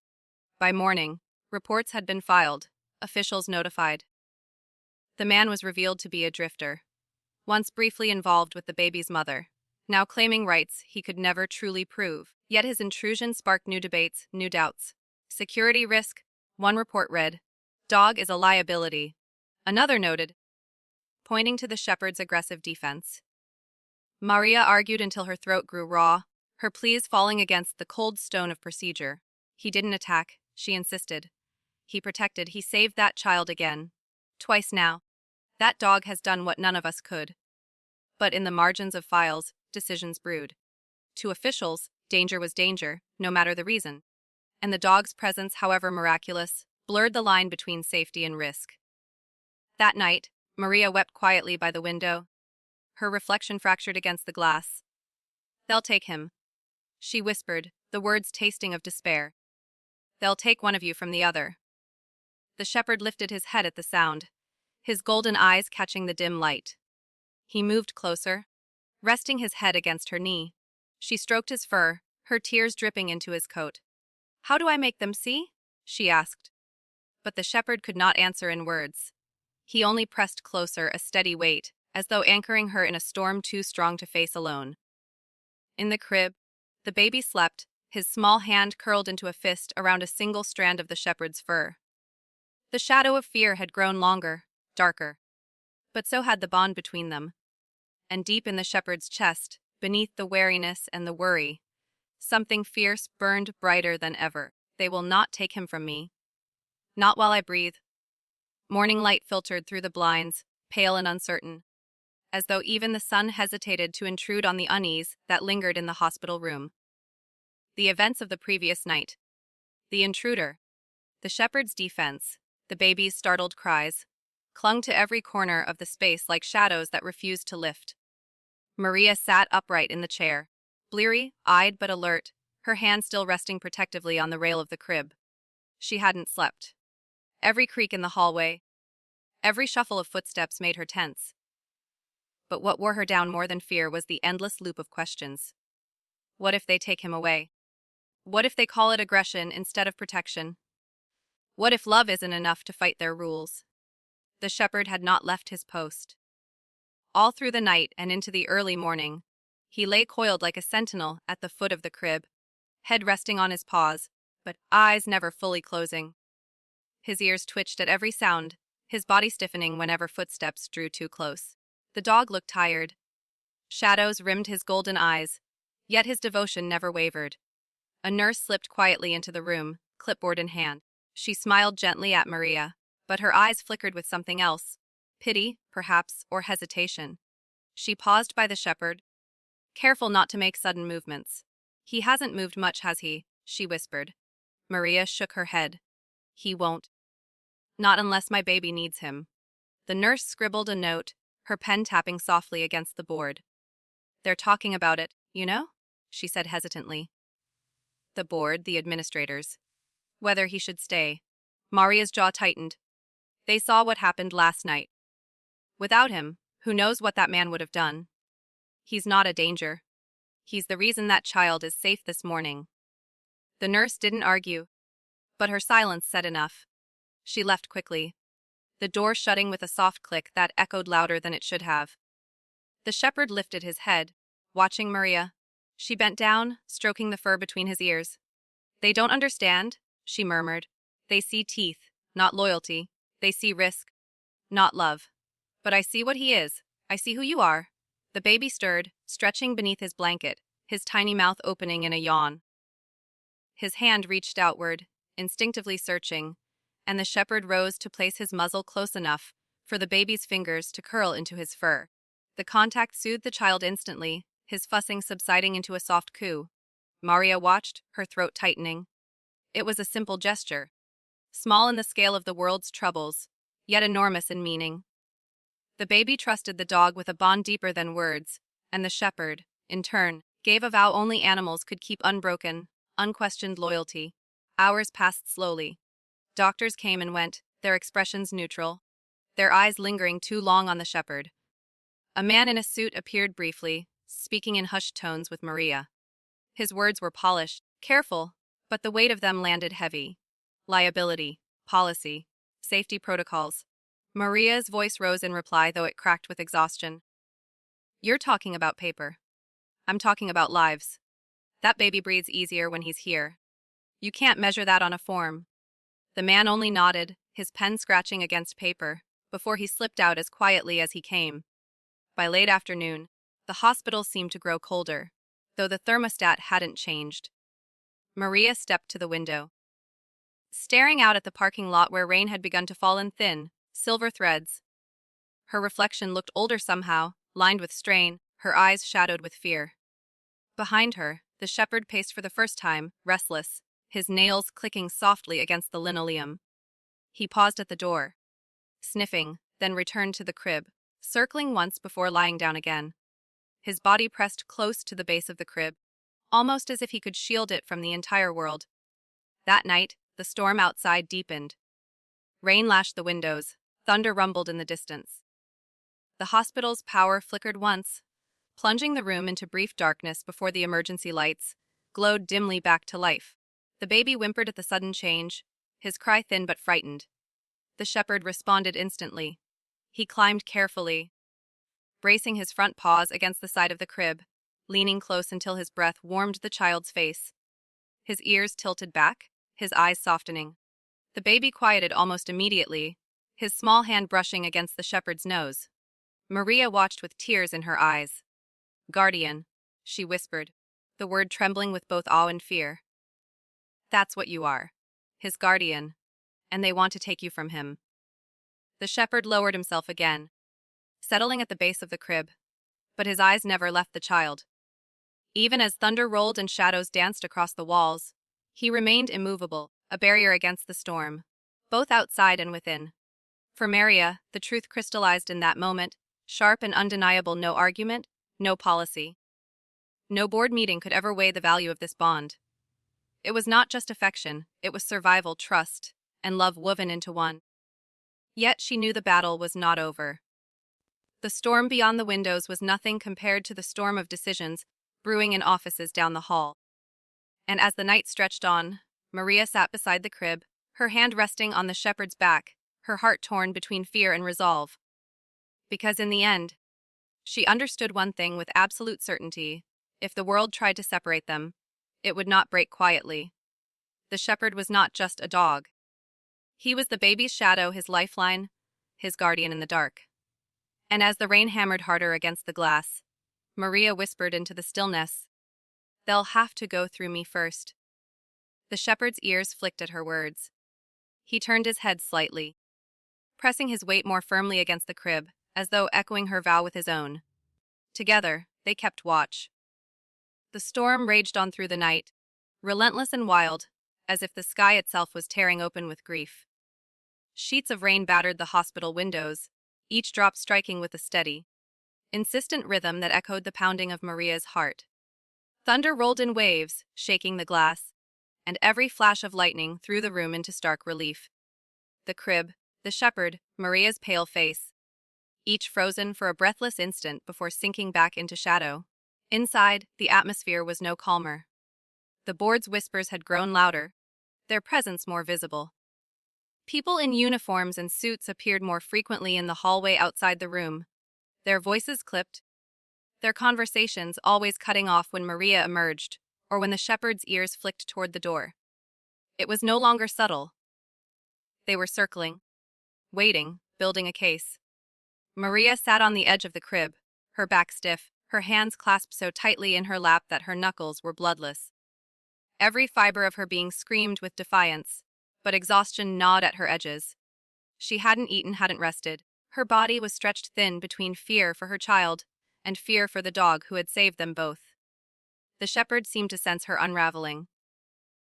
By morning, reports had been filed, officials notified. The man was revealed to be a drifter, once briefly involved with the baby's mother, now claiming rights he could never truly prove. Yet his intrusion sparked new debates, new doubts. Security risk, one report read. Dog is a liability. Another noted, pointing to the shepherd's aggressive defense. Maria argued until her throat grew raw, her pleas falling against the cold stone of procedure. He didn't attack, she insisted. He protected, he saved that child again. Twice now. That dog has done what none of us could. But in the margins of files, decisions brewed. To officials, danger was danger, no matter the reason. And the dog's presence, however miraculous, blurred the line between safety and risk. That night, Maria wept quietly by the window, her reflection fractured against the glass. "They'll take him," she whispered, the words tasting of despair. "They'll take one of you from the other." The shepherd lifted his head at the sound, his golden eyes catching the dim light. He moved closer, resting his head against her knee. She stroked his fur, her tears dripping into his coat. "How do I make them see?" she asked. But the shepherd could not answer in words. He only pressed closer, a steady weight, as though anchoring her in a storm too strong to face alone. In the crib, the baby slept, his small hand curled into a fist around a single strand of the shepherd's fur. The shadow of fear had grown longer, darker. But so had the bond between them. And deep in the shepherd's chest, beneath the wariness and the worry, something fierce burned brighter than ever. "They will not take him from me. Not while I breathe." Morning light filtered through the blinds, pale and uncertain, as though even the sun hesitated to intrude on the unease that lingered in the hospital room. The events of the previous night. The intruder. The shepherd's defense. The baby's startled cries. Clung to every corner of the space like shadows that refused to lift. Maria sat upright in the chair, bleary-eyed but alert, her hand still resting protectively on the rail of the crib. She hadn't slept. Every creak in the hallway, every shuffle of footsteps made her tense. But what wore her down more than fear was the endless loop of questions. What if they take him away? What if they call it aggression instead of protection? What if love isn't enough to fight their rules? The shepherd had not left his post. All through the night and into the early morning, he lay coiled like a sentinel at the foot of the crib, head resting on his paws, but eyes never fully closing. His ears twitched at every sound, his body stiffening whenever footsteps drew too close. The dog looked tired. Shadows rimmed his golden eyes, yet his devotion never wavered. A nurse slipped quietly into the room, clipboard in hand. She smiled gently at Maria, but her eyes flickered with something else. Pity, perhaps, or hesitation. She paused by the shepherd, careful not to make sudden movements. "He hasn't moved much, has he?" she whispered. Maria shook her head. "He won't. Not unless my baby needs him." The nurse scribbled a note, her pen tapping softly against the board. "They're talking about it, you know?" she said hesitantly. The board, the administrators. Whether he should stay. Maria's jaw tightened. They saw what happened last night. Without him, who knows what that man would have done? He's not a danger. He's the reason that child is safe this morning. The nurse didn't argue, but her silence said enough. She left quickly, the door shutting with a soft click that echoed louder than it should have. The shepherd lifted his head, watching Maria. She bent down, stroking the fur between his ears. "They don't understand," she murmured. "They see teeth, not loyalty. They see risk, not love. But I see what he is. I see who you are." The baby stirred, stretching beneath his blanket, his tiny mouth opening in a yawn. His hand reached outward, instinctively searching, and the shepherd rose to place his muzzle close enough for the baby's fingers to curl into his fur. The contact soothed the child instantly, his fussing subsiding into a soft coo. Maria watched, her throat tightening. It was a simple gesture, small in the scale of the world's troubles, yet enormous in meaning. The baby trusted the dog with a bond deeper than words, and the shepherd, in turn, gave a vow only animals could keep: unbroken, unquestioned loyalty. Hours passed slowly. Doctors came and went, their expressions neutral, their eyes lingering too long on the shepherd. A man in a suit appeared briefly, speaking in hushed tones with Maria. His words were polished, careful, but the weight of them landed heavy. Liability, policy, safety protocols. Maria's voice rose in reply, though it cracked with exhaustion. "You're talking about paper. I'm talking about lives. That baby breathes easier when he's here. You can't measure that on a form." The man only nodded, his pen scratching against paper, before he slipped out as quietly as he came. By late afternoon, the hospital seemed to grow colder, though the thermostat hadn't changed. Maria stepped to the window, staring out at the parking lot where rain had begun to fall in thin, silver threads. Her reflection looked older somehow, lined with strain, her eyes shadowed with fear. Behind her, the shepherd paced for the first time, restless, his nails clicking softly against the linoleum. He paused at the door, sniffing, then returned to the crib, circling once before lying down again. His body pressed close to the base of the crib, almost as if he could shield it from the entire world. That night, the storm outside deepened. Rain lashed the windows, thunder rumbled in the distance. The hospital's power flickered once, plunging the room into brief darkness before the emergency lights glowed dimly back to life. The baby whimpered at the sudden change, his cry thin but frightened. The shepherd responded instantly. He climbed carefully, bracing his front paws against the side of the crib, leaning close until his breath warmed the child's face. His ears tilted back, his eyes softening. The baby quieted almost immediately, his small hand brushing against the shepherd's nose. Maria watched with tears in her eyes. "Guardian," she whispered, the word trembling with both awe and fear. "That's what you are. His guardian. And they want to take you from him." The shepherd lowered himself again, settling at the base of the crib, but his eyes never left the child. Even as thunder rolled and shadows danced across the walls, he remained immovable, a barrier against the storm, both outside and within. For Maria, the truth crystallized in that moment, sharp and undeniable. No argument, no policy. No board meeting could ever weigh the value of this bond. It was not just affection, it was survival, trust, and love woven into one. Yet she knew the battle was not over. The storm beyond the windows was nothing compared to the storm of decisions brewing in offices down the hall. And as the night stretched on, Maria sat beside the crib, her hand resting on the shepherd's back, her heart torn between fear and resolve. Because in the end, she understood one thing with absolute certainty: if the world tried to separate them, it would not break quietly. The shepherd was not just a dog. He was the baby's shadow, his lifeline, his guardian in the dark. And as the rain hammered harder against the glass, Maria whispered into the stillness, "They'll have to go through me first." The shepherd's ears flicked at her words. He turned his head slightly, pressing his weight more firmly against the crib, as though echoing her vow with his own. Together, they kept watch. The storm raged on through the night, relentless and wild, as if the sky itself was tearing open with grief. Sheets of rain battered the hospital windows, each drop striking with a steady, insistent rhythm that echoed the pounding of Maria's heart. Thunder rolled in waves, shaking the glass, and every flash of lightning threw the room into stark relief. The crib, the shepherd, Maria's pale face, each frozen for a breathless instant before sinking back into shadow. Inside, the atmosphere was no calmer. The board's whispers had grown louder, their presence more visible. People in uniforms and suits appeared more frequently in the hallway outside the room, their voices clipped, their conversations always cutting off when Maria emerged or when the shepherd's ears flicked toward the door. It was no longer subtle. They were circling, waiting, building a case. Maria sat on the edge of the crib, her back stiff, her hands clasped so tightly in her lap that her knuckles were bloodless. Every fiber of her being screamed with defiance, but exhaustion gnawed at her edges. She hadn't eaten, hadn't rested. Her body was stretched thin between fear for her child and fear for the dog who had saved them both. The shepherd seemed to sense her unraveling.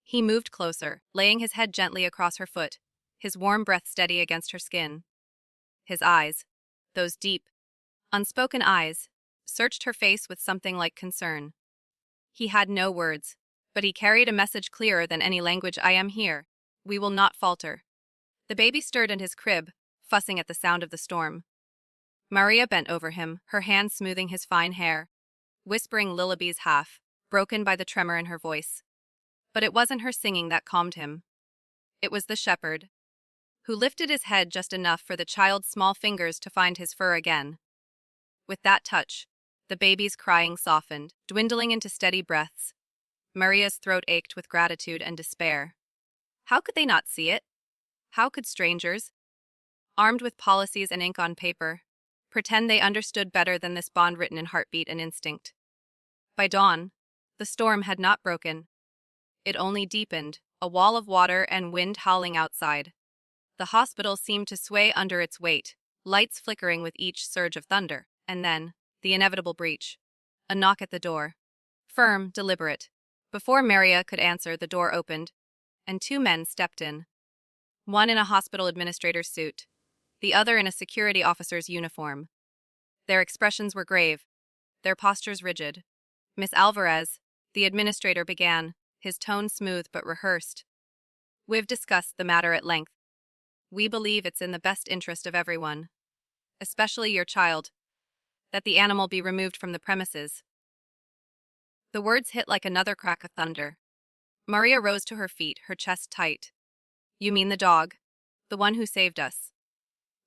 He moved closer, laying his head gently across her foot, his warm breath steady against her skin. His eyes, those deep, unspoken eyes, searched her face with something like concern. He had no words, but he carried a message clearer than any language. "I am here. We will not falter." The baby stirred in his crib, fussing at the sound of the storm. Maria bent over him, her hand smoothing his fine hair, whispering lullabies half, broken by the tremor in her voice. But it wasn't her singing that calmed him. It was the shepherd, who lifted his head just enough for the child's small fingers to find his fur again. With that touch, the baby's crying softened, dwindling into steady breaths. Maria's throat ached with gratitude and despair. How could they not see it? How could strangers, armed with policies and ink on paper, pretend they understood better than this bond written in heartbeat and instinct? By dawn, the storm had not broken. It only deepened, a wall of water and wind howling outside. The hospital seemed to sway under its weight, lights flickering with each surge of thunder, and then, the inevitable breach. A knock at the door. Firm, deliberate. Before Maria could answer, the door opened, and two men stepped in. One in a hospital administrator's suit, the other in a security officer's uniform. Their expressions were grave, their postures rigid. Miss Alvarez, The administrator began, his tone smooth but rehearsed. We've discussed the matter at length. We believe it's in the best interest of everyone, especially your child, that the animal be removed from the premises. The words hit like another crack of thunder. Maria rose to her feet, her chest tight. You mean the dog? The one who saved us.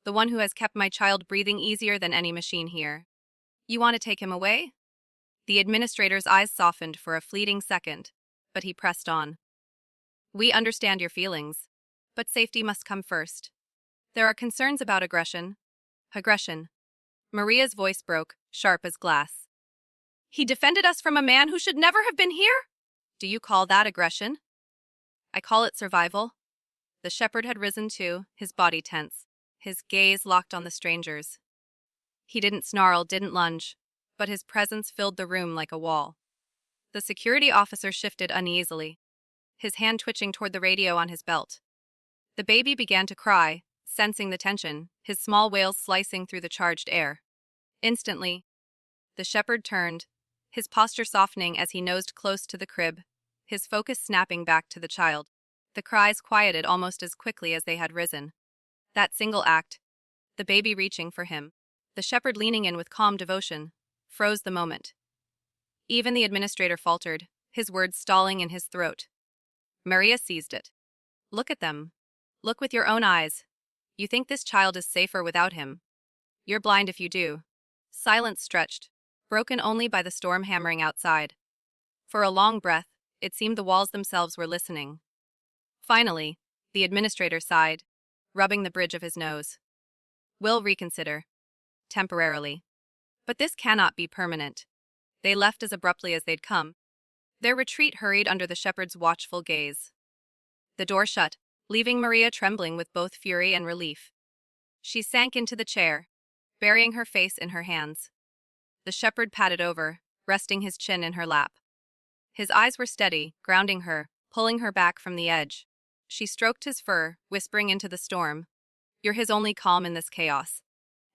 The one who has kept my child breathing easier than any machine here. You want to take him away? The administrator's eyes softened for a fleeting second, but he pressed on. We understand your feelings, but safety must come first. There are concerns about aggression. Aggression. Maria's voice broke, sharp as glass. He defended us from a man who should never have been here? Do you call that aggression? I call it survival. The shepherd had risen too, his body tense, his gaze locked on the stranger's. He didn't snarl, didn't lunge, but his presence filled the room like a wall. The security officer shifted uneasily, his hand twitching toward the radio on his belt. The baby began to cry, sensing the tension, his small wails slicing through the charged air. Instantly, the shepherd turned, his posture softening as he nosed close to the crib, his focus snapping back to the child. The cries quieted almost as quickly as they had risen. That single act, the baby reaching for him, the shepherd leaning in with calm devotion, froze the moment. Even the administrator faltered, his words stalling in his throat. Maria seized it. Look at them. Look with your own eyes. You think this child is safer without him. You're blind if you do. Silence stretched, broken only by the storm hammering outside. For a long breath, it seemed the walls themselves were listening. Finally, the administrator sighed, rubbing the bridge of his nose. We'll reconsider. Temporarily. But this cannot be permanent. They left as abruptly as they'd come. Their retreat hurried under the shepherd's watchful gaze. The door shut, leaving Maria trembling with both fury and relief. She sank into the chair, burying her face in her hands. The shepherd patted over, resting his chin in her lap. His eyes were steady, grounding her, pulling her back from the edge. She stroked his fur, whispering into the storm, You're his only calm in this chaos.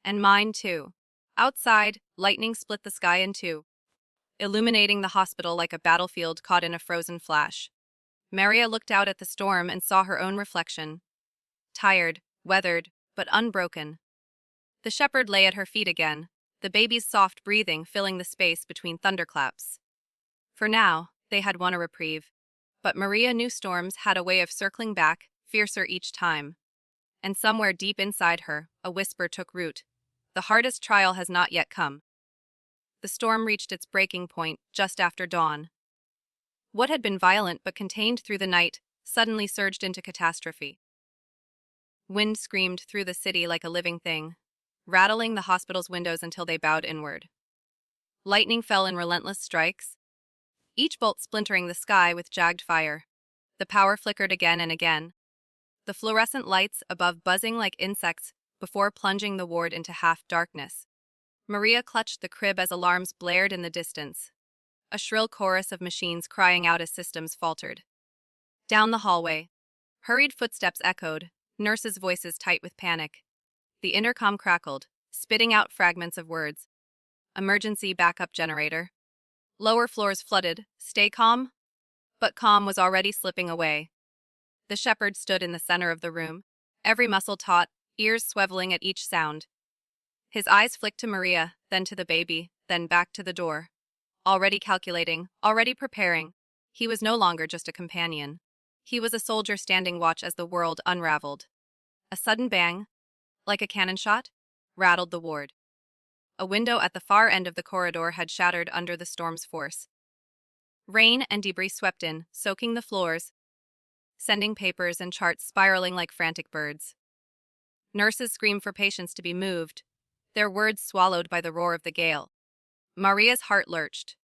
And mine, too. Outside, lightning split the sky in two, illuminating the hospital like a battlefield caught in a frozen flash. Maria looked out at the storm and saw her own reflection. Tired, weathered, but unbroken. The shepherd lay at her feet again, the baby's soft breathing filling the space between thunderclaps. For now, they had won a reprieve. But Maria knew storms had a way of circling back, fiercer each time. And somewhere deep inside her, a whisper took root. The hardest trial has not yet come. The storm reached its breaking point just after dawn. What had been violent but contained through the night suddenly surged into catastrophe. Wind screamed through the city like a living thing, rattling the hospital's windows until they bowed inward. Lightning fell in relentless strikes, each bolt splintering the sky with jagged fire. The power flickered again and again, the fluorescent lights above buzzing like insects before plunging the ward into half-darkness. Maria clutched the crib as alarms blared in the distance, a shrill chorus of machines crying out as systems faltered. Down the hallway, hurried footsteps echoed, nurses' voices tight with panic. The intercom crackled, spitting out fragments of words. Emergency backup generator. Lower floors flooded. Stay calm? But calm was already slipping away. The shepherd stood in the center of the room, every muscle taut, ears swiveling at each sound. His eyes flicked to Maria, then to the baby, then back to the door. Already calculating, already preparing. He was no longer just a companion. He was a soldier standing watch as the world unraveled. A sudden bang, like a cannon shot, rattled the ward. A window at the far end of the corridor had shattered under the storm's force. Rain and debris swept in, soaking the floors, sending papers and charts spiraling like frantic birds. Nurses screamed for patients to be moved, their words swallowed by the roar of the gale. Maria's heart lurched.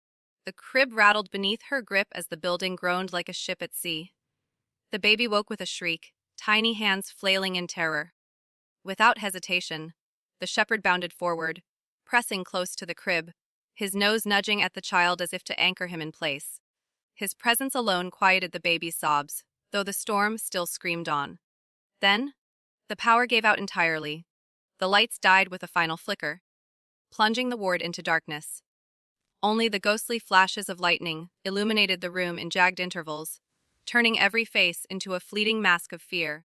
The crib rattled beneath her grip as the building groaned like a ship at sea. The baby woke with a shriek, tiny hands flailing in terror. Without hesitation, the shepherd bounded forward, pressing close to the crib, his nose nudging at the child as if to anchor him in place. His presence alone quieted the baby's sobs, though the storm still screamed on. Then, the power gave out entirely. The lights died with a final flicker, plunging the ward into darkness. Only the ghostly flashes of lightning illuminated the room in jagged intervals, turning every face into a fleeting mask of fear.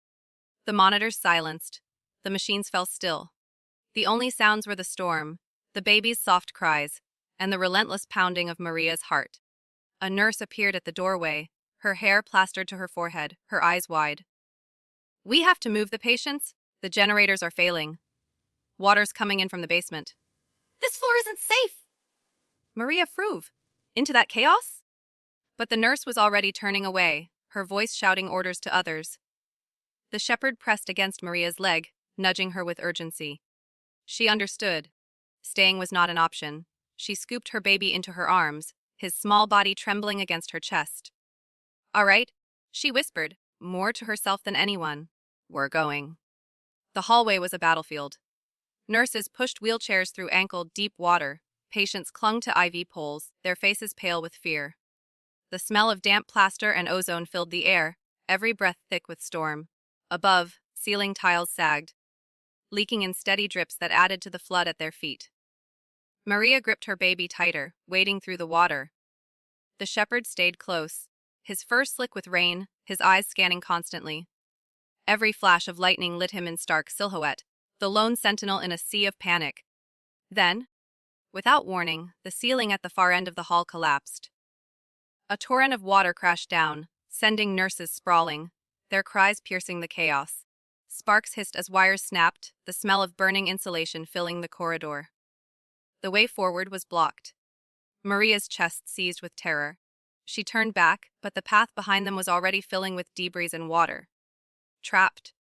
The monitors silenced. The machines fell still. The only sounds were the storm, the baby's soft cries, and the relentless pounding of Maria's heart. A nurse appeared at the doorway, her hair plastered to her forehead, her eyes wide. "We have to move the patients. The generators are failing. Water's coming in from the basement." "This floor isn't safe!" Maria Fruve. Into that chaos? But the nurse was already turning away, her voice shouting orders to others. The shepherd pressed against Maria's leg, nudging her with urgency. She understood. Staying was not an option. She scooped her baby into her arms, his small body trembling against her chest. "All right," she whispered, more to herself than anyone. "We're going." The hallway was a battlefield. Nurses pushed wheelchairs through ankle-deep water. Patients clung to IV poles, their faces pale with fear. The smell of damp plaster and ozone filled the air, every breath thick with storm. Above, ceiling tiles sagged, leaking in steady drips that added to the flood at their feet. Maria gripped her baby tighter, wading through the water. The shepherd stayed close, his fur slick with rain, his eyes scanning constantly. Every flash of lightning lit him in stark silhouette, the lone sentinel in a sea of panic. Then, without warning, the ceiling at the far end of the hall collapsed. A torrent of water crashed down, sending nurses sprawling, their cries piercing the chaos. Sparks hissed as wires snapped, the smell of burning insulation filling the corridor. The way forward was blocked. Maria's chest seized with terror. She turned back, but the path behind them was already filling with debris and water. Trapped.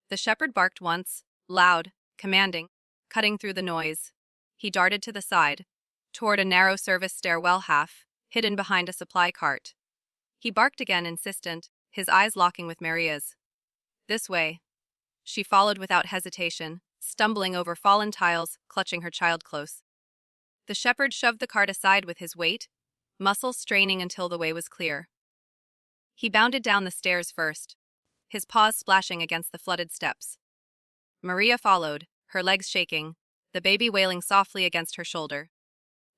The shepherd barked once, loud, commanding, cutting through the noise. He darted to the side, toward a narrow service stairwell half, hidden behind a supply cart. He barked again, insistent, his eyes locking with Maria's. "This way." She followed without hesitation, stumbling over fallen tiles, clutching her child close. The shepherd shoved the cart aside with his weight, muscles straining until the way was clear. He bounded down the stairs first, his paws splashing against the flooded steps. Maria followed, her legs shaking, the baby wailing softly against her shoulder.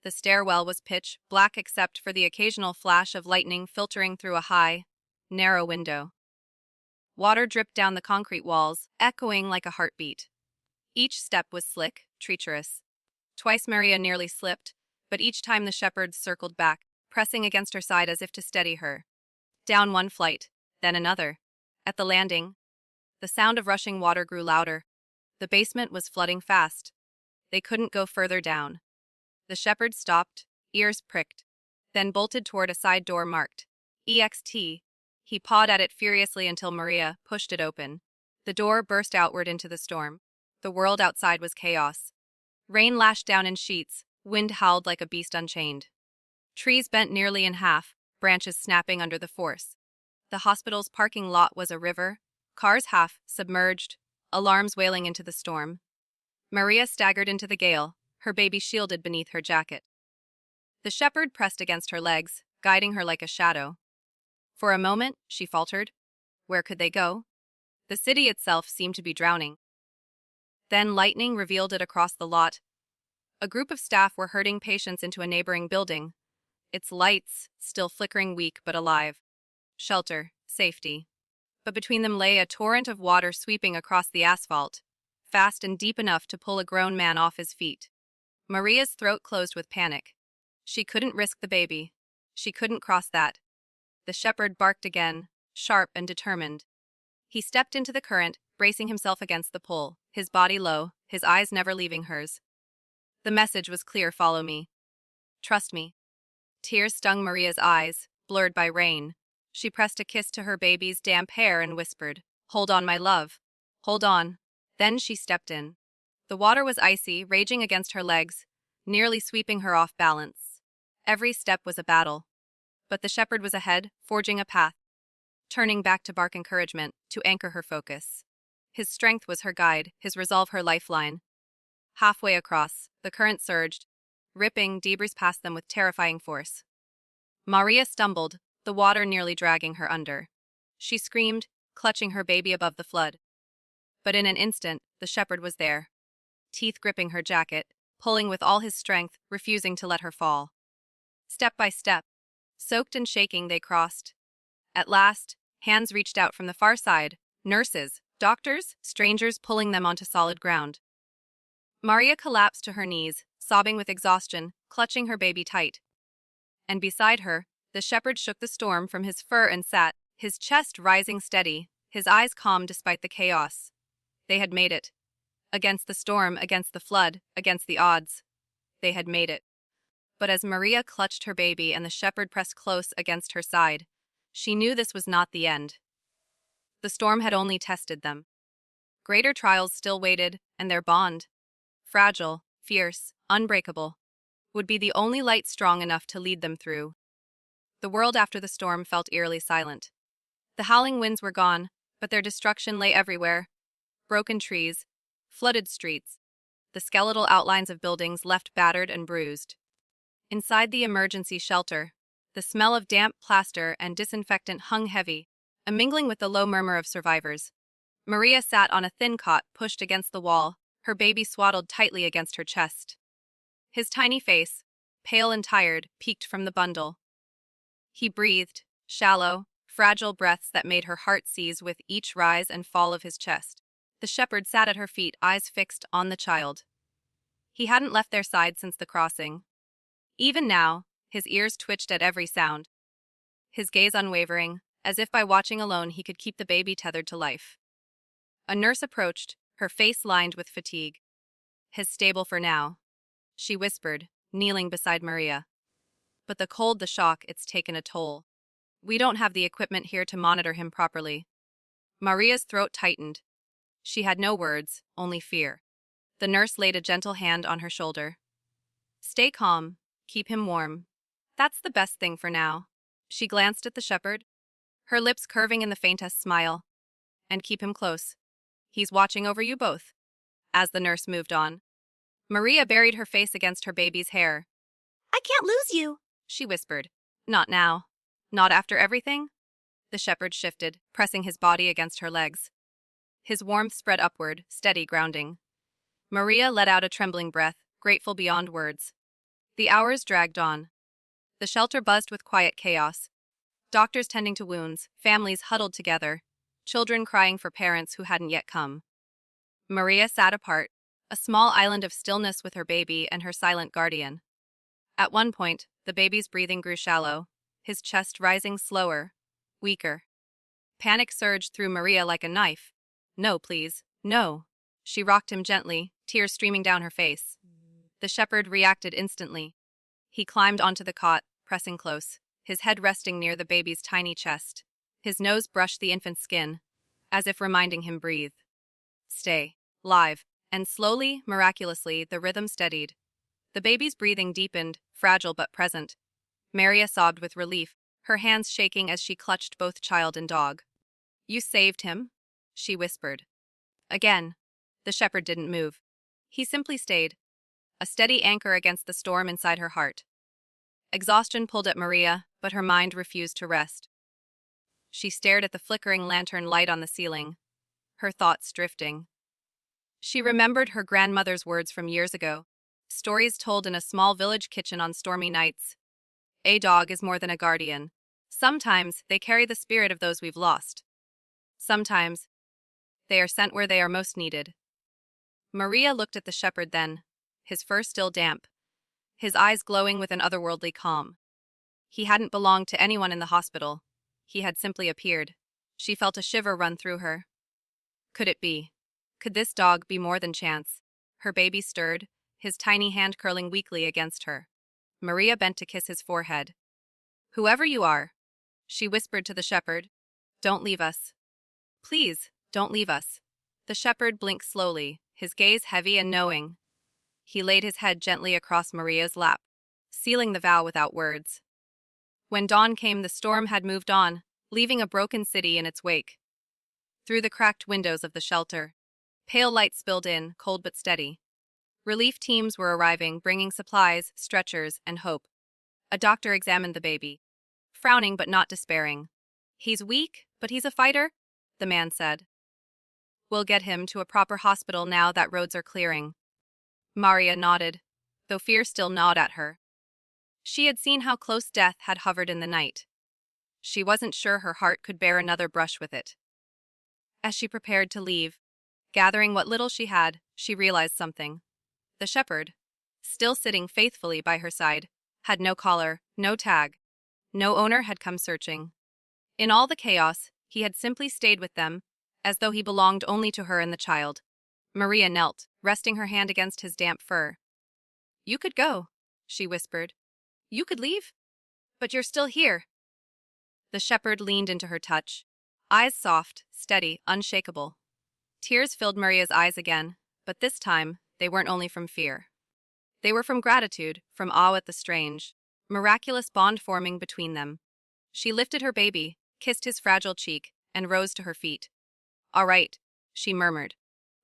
The stairwell was pitch black except for the occasional flash of lightning filtering through a high, narrow window. Water dripped down the concrete walls, echoing like a heartbeat. Each step was slick, treacherous. Twice Maria nearly slipped, but each time the shepherd circled back, pressing against her side as if to steady her. Down one flight, then another. At the landing, the sound of rushing water grew louder. The basement was flooding fast. They couldn't go further down. The shepherd stopped, ears pricked, then bolted toward a side door marked EXT. He pawed at it furiously until Maria pushed it open. The door burst outward into the storm. The world outside was chaos. Rain lashed down in sheets, wind howled like a beast unchained. Trees bent nearly in half, branches snapping under the force. The hospital's parking lot was a river, cars half submerged, alarms wailing into the storm. Maria staggered into the gale, her baby shielded beneath her jacket. The shepherd pressed against her legs, guiding her like a shadow. For a moment, she faltered. Where could they go? The city itself seemed to be drowning. Then lightning revealed it across the lot. A group of staff were herding patients into a neighboring building, its lights still flickering weak but alive. Shelter, safety. But between them lay a torrent of water sweeping across the asphalt, fast and deep enough to pull a grown man off his feet. Maria's throat closed with panic. She couldn't risk the baby. She couldn't cross that. The shepherd barked again, sharp and determined. He stepped into the current, bracing himself against the pull, his body low, his eyes never leaving hers. The message was clear: follow me. Trust me. Tears stung Maria's eyes, blurred by rain. She pressed a kiss to her baby's damp hair and whispered, "Hold on, my love. Hold on." Then she stepped in. The water was icy, raging against her legs, nearly sweeping her off balance. Every step was a battle. But the shepherd was ahead, forging a path, turning back to bark encouragement, to anchor her focus. His strength was her guide, his resolve her lifeline. Halfway across, the current surged, ripping debris past them with terrifying force. Maria stumbled, the water nearly dragging her under. She screamed, clutching her baby above the flood. But in an instant, the shepherd was there, teeth gripping her jacket, pulling with all his strength, refusing to let her fall. Step by step, soaked and shaking, they crossed. At last, hands reached out from the far side, nurses, doctors, strangers pulling them onto solid ground. Maria collapsed to her knees, sobbing with exhaustion, clutching her baby tight. And beside her, the shepherd shook the storm from his fur and sat, his chest rising steady, his eyes calm despite the chaos. They had made it. Against the storm, against the flood, against the odds. They had made it. But as Maria clutched her baby and the shepherd pressed close against her side, she knew this was not the end. The storm had only tested them. Greater trials still waited, and their bond, fragile, fierce, unbreakable, would be the only light strong enough to lead them through. The world after the storm felt eerily silent. The howling winds were gone, but their destruction lay everywhere. Broken trees, flooded streets, the skeletal outlines of buildings left battered and bruised. Inside the emergency shelter, the smell of damp plaster and disinfectant hung heavy, mingling with the low murmur of survivors. Maria sat on a thin cot pushed against the wall, her baby swaddled tightly against her chest. His tiny face, pale and tired, peeked from the bundle. He breathed, shallow, fragile breaths that made her heart seize with each rise and fall of his chest. The shepherd sat at her feet, eyes fixed on the child. He hadn't left their side since the crossing. Even now, his ears twitched at every sound. His gaze unwavering, as if by watching alone he could keep the baby tethered to life. A nurse approached, her face lined with fatigue. "His stable for now," she whispered, kneeling beside Maria. "But the cold, the shock, it's taken a toll. We don't have the equipment here to monitor him properly." Maria's throat tightened. She had no words, only fear. The nurse laid a gentle hand on her shoulder. "Stay calm, keep him warm. That's the best thing for now." She glanced at the shepherd, her lips curving in the faintest smile. "And keep him close. He's watching over you both." As the nurse moved on, Maria buried her face against her baby's hair. "I can't lose you," she whispered. "Not now. Not after everything?" The shepherd shifted, pressing his body against her legs. His warmth spread upward, steady, grounding. Maria let out a trembling breath, grateful beyond words. The hours dragged on. The shelter buzzed with quiet chaos. Doctors tending to wounds, families huddled together, children crying for parents who hadn't yet come. Maria sat apart, a small island of stillness with her baby and her silent guardian. At one point, the baby's breathing grew shallow, his chest rising slower, weaker. Panic surged through Maria like a knife. "No, please, no." She rocked him gently, tears streaming down her face. The shepherd reacted instantly. He climbed onto the cot, pressing close, his head resting near the baby's tiny chest. His nose brushed the infant's skin, as if reminding him breathe. Stay, live, and slowly, miraculously, the rhythm steadied. The baby's breathing deepened, fragile but present. Maria sobbed with relief, her hands shaking as she clutched both child and dog. "You saved him," she whispered. Again, the shepherd didn't move. He simply stayed, a steady anchor against the storm inside her heart. Exhaustion pulled at Maria, but her mind refused to rest. She stared at the flickering lantern light on the ceiling, her thoughts drifting. She remembered her grandmother's words from years ago, stories told in a small village kitchen on stormy nights. "A dog is more than a guardian. Sometimes they carry the spirit of those we've lost. Sometimes they are sent where they are most needed." Maria looked at the shepherd then, his fur still damp, his eyes glowing with an otherworldly calm. He hadn't belonged to anyone in the hospital. He had simply appeared. She felt a shiver run through her. Could it be? Could this dog be more than chance? Her baby stirred, his tiny hand curling weakly against her. Maria bent to kiss his forehead. "Whoever you are," she whispered to the shepherd, "don't leave us. Please, don't leave us." The shepherd blinked slowly, his gaze heavy and knowing. He laid his head gently across Maria's lap, sealing the vow without words. When dawn came, the storm had moved on, leaving a broken city in its wake. Through the cracked windows of the shelter, pale light spilled in, cold but steady. Relief teams were arriving, bringing supplies, stretchers, and hope. A doctor examined the baby, frowning but not despairing. "He's weak, but he's a fighter," the man said. "We'll get him to a proper hospital now that roads are clearing." Maria nodded, though fear still gnawed at her. She had seen how close death had hovered in the night. She wasn't sure her heart could bear another brush with it. As she prepared to leave, gathering what little she had, she realized something. The shepherd, still sitting faithfully by her side, had no collar, no tag. No owner had come searching. In all the chaos, he had simply stayed with them, as though he belonged only to her and the child. Maria knelt, resting her hand against his damp fur. "You could go," she whispered. "You could leave? But you're still here." The shepherd leaned into her touch, eyes soft, steady, unshakable. Tears filled Maria's eyes again, but this time, they weren't only from fear. They were from gratitude, from awe at the strange, miraculous bond forming between them. She lifted her baby, kissed his fragile cheek, and rose to her feet. "All right," she murmured.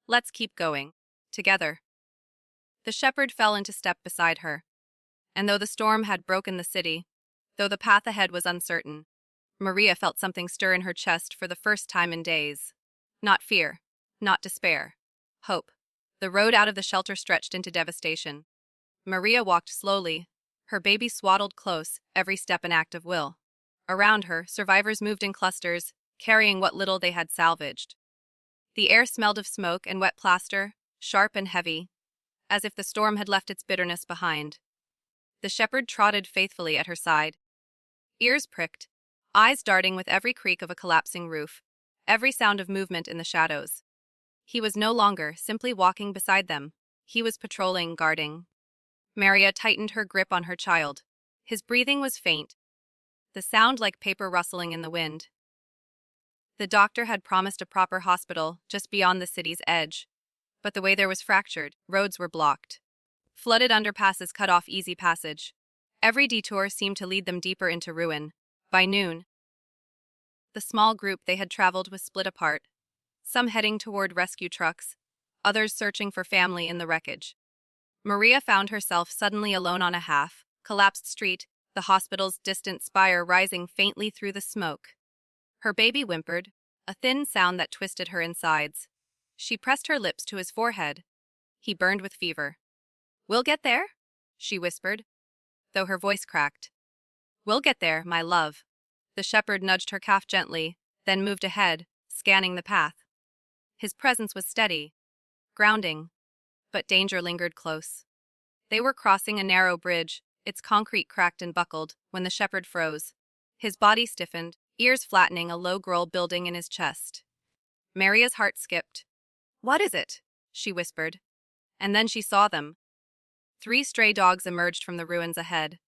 "Let's keep going. Together." The shepherd fell into step beside her. And though the storm had broken the city, though the path ahead was uncertain, Maria felt something stir in her chest for the first time in days. Not fear, not despair. Hope. The road out of the shelter stretched into devastation. Maria walked slowly, her baby swaddled close, every step an act of will. Around her, survivors moved in clusters, carrying what little they had salvaged. The air smelled of smoke and wet plaster, sharp and heavy, as if the storm had left its bitterness behind. The shepherd trotted faithfully at her side, ears pricked, eyes darting with every creak of a collapsing roof, every sound of movement in the shadows. He was no longer simply walking beside them. He was patrolling, guarding. Maria tightened her grip on her child. His breathing was faint, the sound like paper rustling in the wind. The doctor had promised a proper hospital just beyond the city's edge, but the way there was fractured, roads were blocked. Flooded underpasses cut off easy passage. Every detour seemed to lead them deeper into ruin. By noon, the small group they had traveled was split apart, some heading toward rescue trucks, others searching for family in the wreckage. Maria found herself suddenly alone on a half-collapsed street, the hospital's distant spire rising faintly through the smoke. Her baby whimpered, a thin sound that twisted her insides. She pressed her lips to his forehead. He burned with fever. "We'll get there," she whispered, though her voice cracked. "We'll get there, my love." The shepherd nudged her calf gently, then moved ahead, scanning the path. His presence was steady, grounding, but danger lingered close. They were crossing a narrow bridge, its concrete cracked and buckled, when the shepherd froze. His body stiffened, ears flattening, a low growl building in his chest. Maria's heart skipped. "What is it?" she whispered. And then she saw them. 3 stray dogs emerged from the ruins ahead.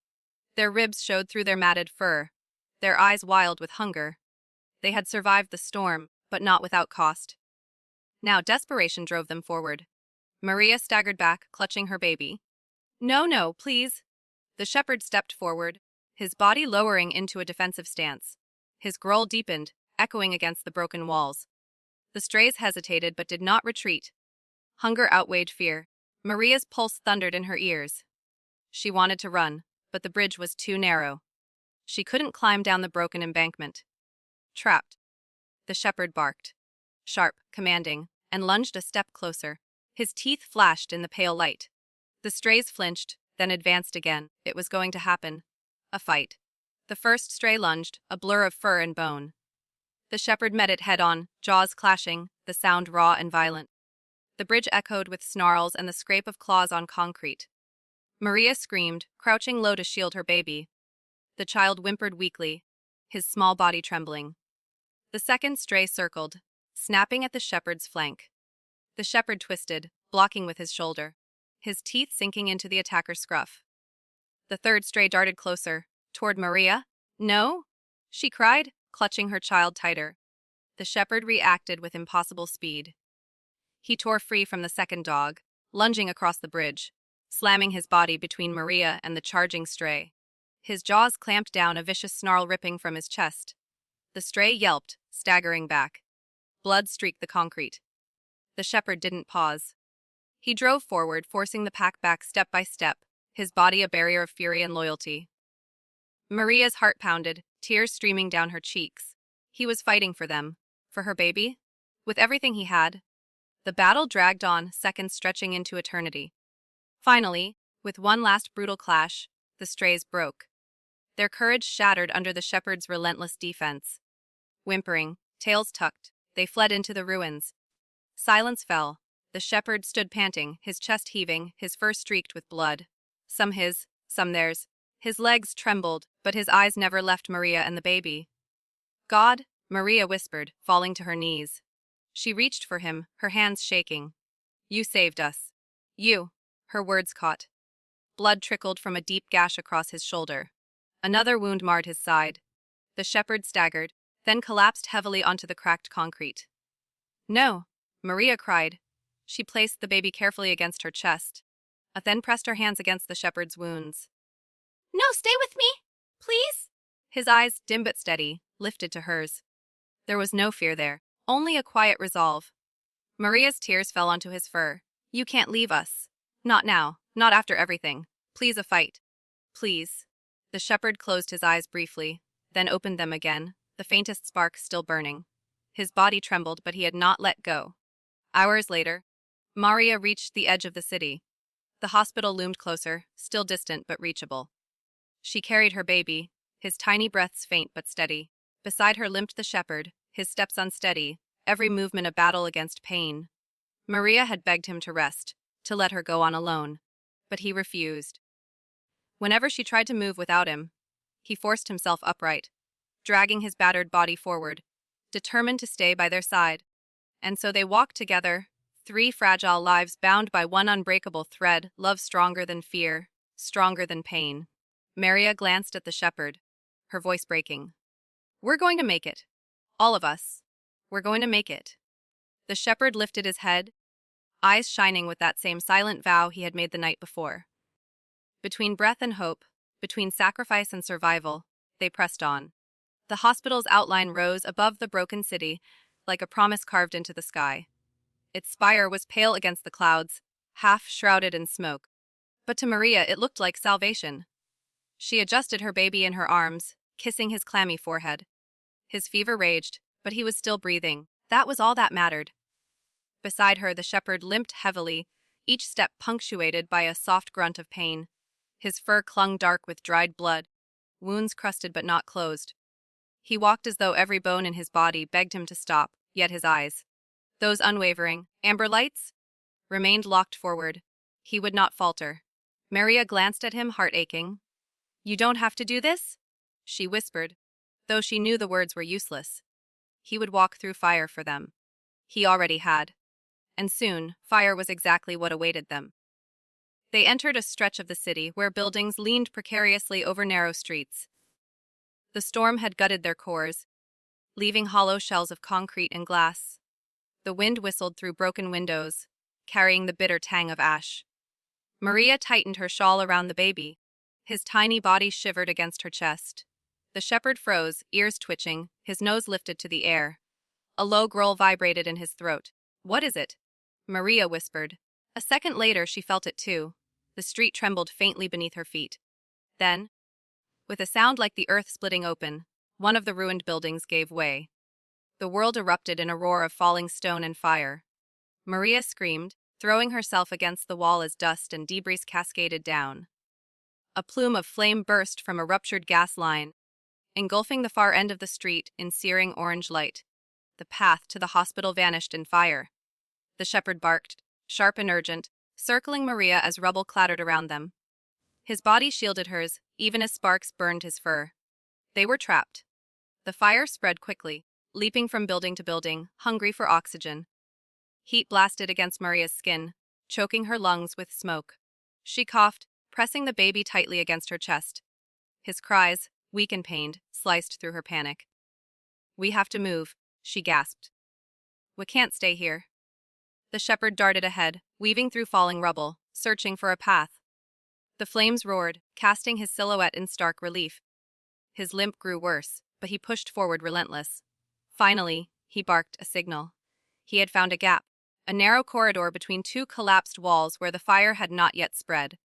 Their ribs showed through their matted fur, their eyes wild with hunger. They had survived the storm, but not without cost. Now desperation drove them forward. Maria staggered back, clutching her baby. "No, no, please." The shepherd stepped forward, his body lowering into a defensive stance. His growl deepened, echoing against the broken walls. The strays hesitated but did not retreat. Hunger outweighed fear. Maria's pulse thundered in her ears. She wanted to run, but the bridge was too narrow. She couldn't climb down the broken embankment. Trapped. The shepherd barked, sharp, commanding, and lunged a step closer. His teeth flashed in the pale light. The strays flinched, then advanced again. It was going to happen. A fight. The first stray lunged, a blur of fur and bone. The shepherd met it head-on, jaws clashing, the sound raw and violent. The bridge echoed with snarls and the scrape of claws on concrete. Maria screamed, crouching low to shield her baby. The child whimpered weakly, his small body trembling. The second stray circled, snapping at the shepherd's flank. The shepherd twisted, blocking with his shoulder, his teeth sinking into the attacker's scruff. The third stray darted closer, toward Maria. "No?" she cried, clutching her child tighter. The shepherd reacted with impossible speed. He tore free from the second dog, lunging across the bridge, slamming his body between Maria and the charging stray. His jaws clamped down, a vicious snarl ripping from his chest. The stray yelped, staggering back. Blood streaked the concrete. The shepherd didn't pause. He drove forward, forcing the pack back step by step, his body a barrier of fury and loyalty. Maria's heart pounded, tears streaming down her cheeks. He was fighting for them, for her baby, with everything he had. The battle dragged on, seconds stretching into eternity. Finally, with one last brutal clash, The strays broke. Their courage shattered under the shepherd's relentless defense. Whimpering, tails tucked, they fled into the ruins. Silence fell. The shepherd stood panting, his chest heaving, his fur streaked with blood. Some his, some theirs. His legs trembled, but his eyes never left Maria and the baby. God, Maria whispered, falling to her knees. She reached for him, her hands shaking. You saved us. You. Her words caught. Blood trickled from a deep gash across his shoulder. Another wound marred his side. The shepherd staggered, then collapsed heavily onto the cracked concrete. No, Maria cried. She placed the baby carefully against her chest, then pressed her hands against the shepherd's wounds. No, stay with me, please. His eyes, dim but steady, lifted to hers. There was no fear there, only a quiet resolve. Maria's tears fell onto his fur. You can't leave us. Not now, not after everything. Please, a fight. Please. The shepherd closed his eyes briefly, then opened them again, the faintest spark still burning. His body trembled, but he had not let go. Hours later, Maria reached the edge of the city. The hospital loomed closer, still distant but reachable. She carried her baby, his tiny breaths faint but steady. Beside her limped the shepherd, his steps unsteady, every movement a battle against pain. Maria had begged him to rest, to let her go on alone. But he refused. Whenever she tried to move without him, he forced himself upright, dragging his battered body forward, determined to stay by their side. And so they walked together, three fragile lives bound by one unbreakable thread, love stronger than fear, stronger than pain. Maria glanced at the shepherd, her voice breaking. We're going to make it. All of us. We're going to make it. The shepherd lifted his head, eyes shining with that same silent vow he had made the night before. Between breath and hope, between sacrifice and survival, they pressed on. The hospital's outline rose above the broken city, like a promise carved into the sky. Its spire was pale against the clouds, half shrouded in smoke. But to Maria it looked like salvation. She adjusted her baby in her arms, kissing his clammy forehead. His fever raged, but he was still breathing. That was all that mattered. Beside her the shepherd limped heavily, each step punctuated by a soft grunt of pain. His fur clung dark with dried blood, wounds crusted but not closed. He walked as though every bone in his body begged him to stop, yet his eyes, those unwavering, amber lights, remained locked forward. He would not falter. Maria glanced at him, heart aching. You don't have to do this? She whispered, though she knew the words were useless. He would walk through fire for them. He already had. And soon, fire was exactly what awaited them. They entered a stretch of the city where buildings leaned precariously over narrow streets. The storm had gutted their cores, leaving hollow shells of concrete and glass. The wind whistled through broken windows, carrying the bitter tang of ash. Maria tightened her shawl around the baby. His tiny body shivered against her chest. The shepherd froze, ears twitching, his nose lifted to the air. A low growl vibrated in his throat. What is it? Maria whispered. A second later she felt it too. The street trembled faintly beneath her feet. Then, with a sound like the earth splitting open, one of the ruined buildings gave way. The world erupted in a roar of falling stone and fire. Maria screamed, throwing herself against the wall as dust and debris cascaded down. A plume of flame burst from a ruptured gas line, engulfing the far end of the street in searing orange light. The path to the hospital vanished in fire. The shepherd barked, sharp and urgent, circling Maria as rubble clattered around them. His body shielded hers, even as sparks burned his fur. They were trapped. The fire spread quickly, leaping from building to building, hungry for oxygen. Heat blasted against Maria's skin, choking her lungs with smoke. She coughed, pressing the baby tightly against her chest. His cries, weak and pained, sliced through her panic. We have to move, she gasped. We can't stay here. The shepherd darted ahead, weaving through falling rubble, searching for a path. The flames roared, casting his silhouette in stark relief. His limp grew worse, but he pushed forward relentless. Finally, he barked a signal. He had found a gap, a narrow corridor between two collapsed walls where the fire had not yet spread.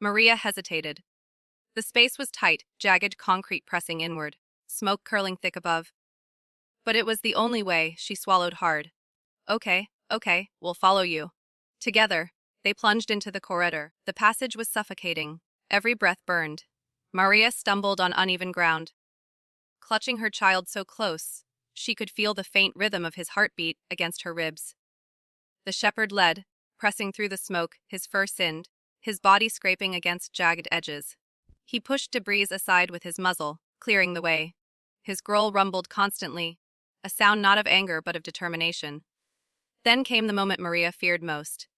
Maria hesitated. The space was tight, jagged concrete pressing inward, smoke curling thick above. But it was the only way. She swallowed hard. Okay, we'll follow you. Together, they plunged into the corridor. The passage was suffocating, Every breath burned. Maria stumbled on uneven ground, clutching her child so close, she could feel the faint rhythm of his heartbeat against her ribs. The shepherd led, pressing through the smoke, his fur thinned, his body scraping against jagged edges. He pushed debris aside with his muzzle, clearing the way. His growl rumbled constantly, a sound not of anger but of determination. Then came the moment Maria feared most.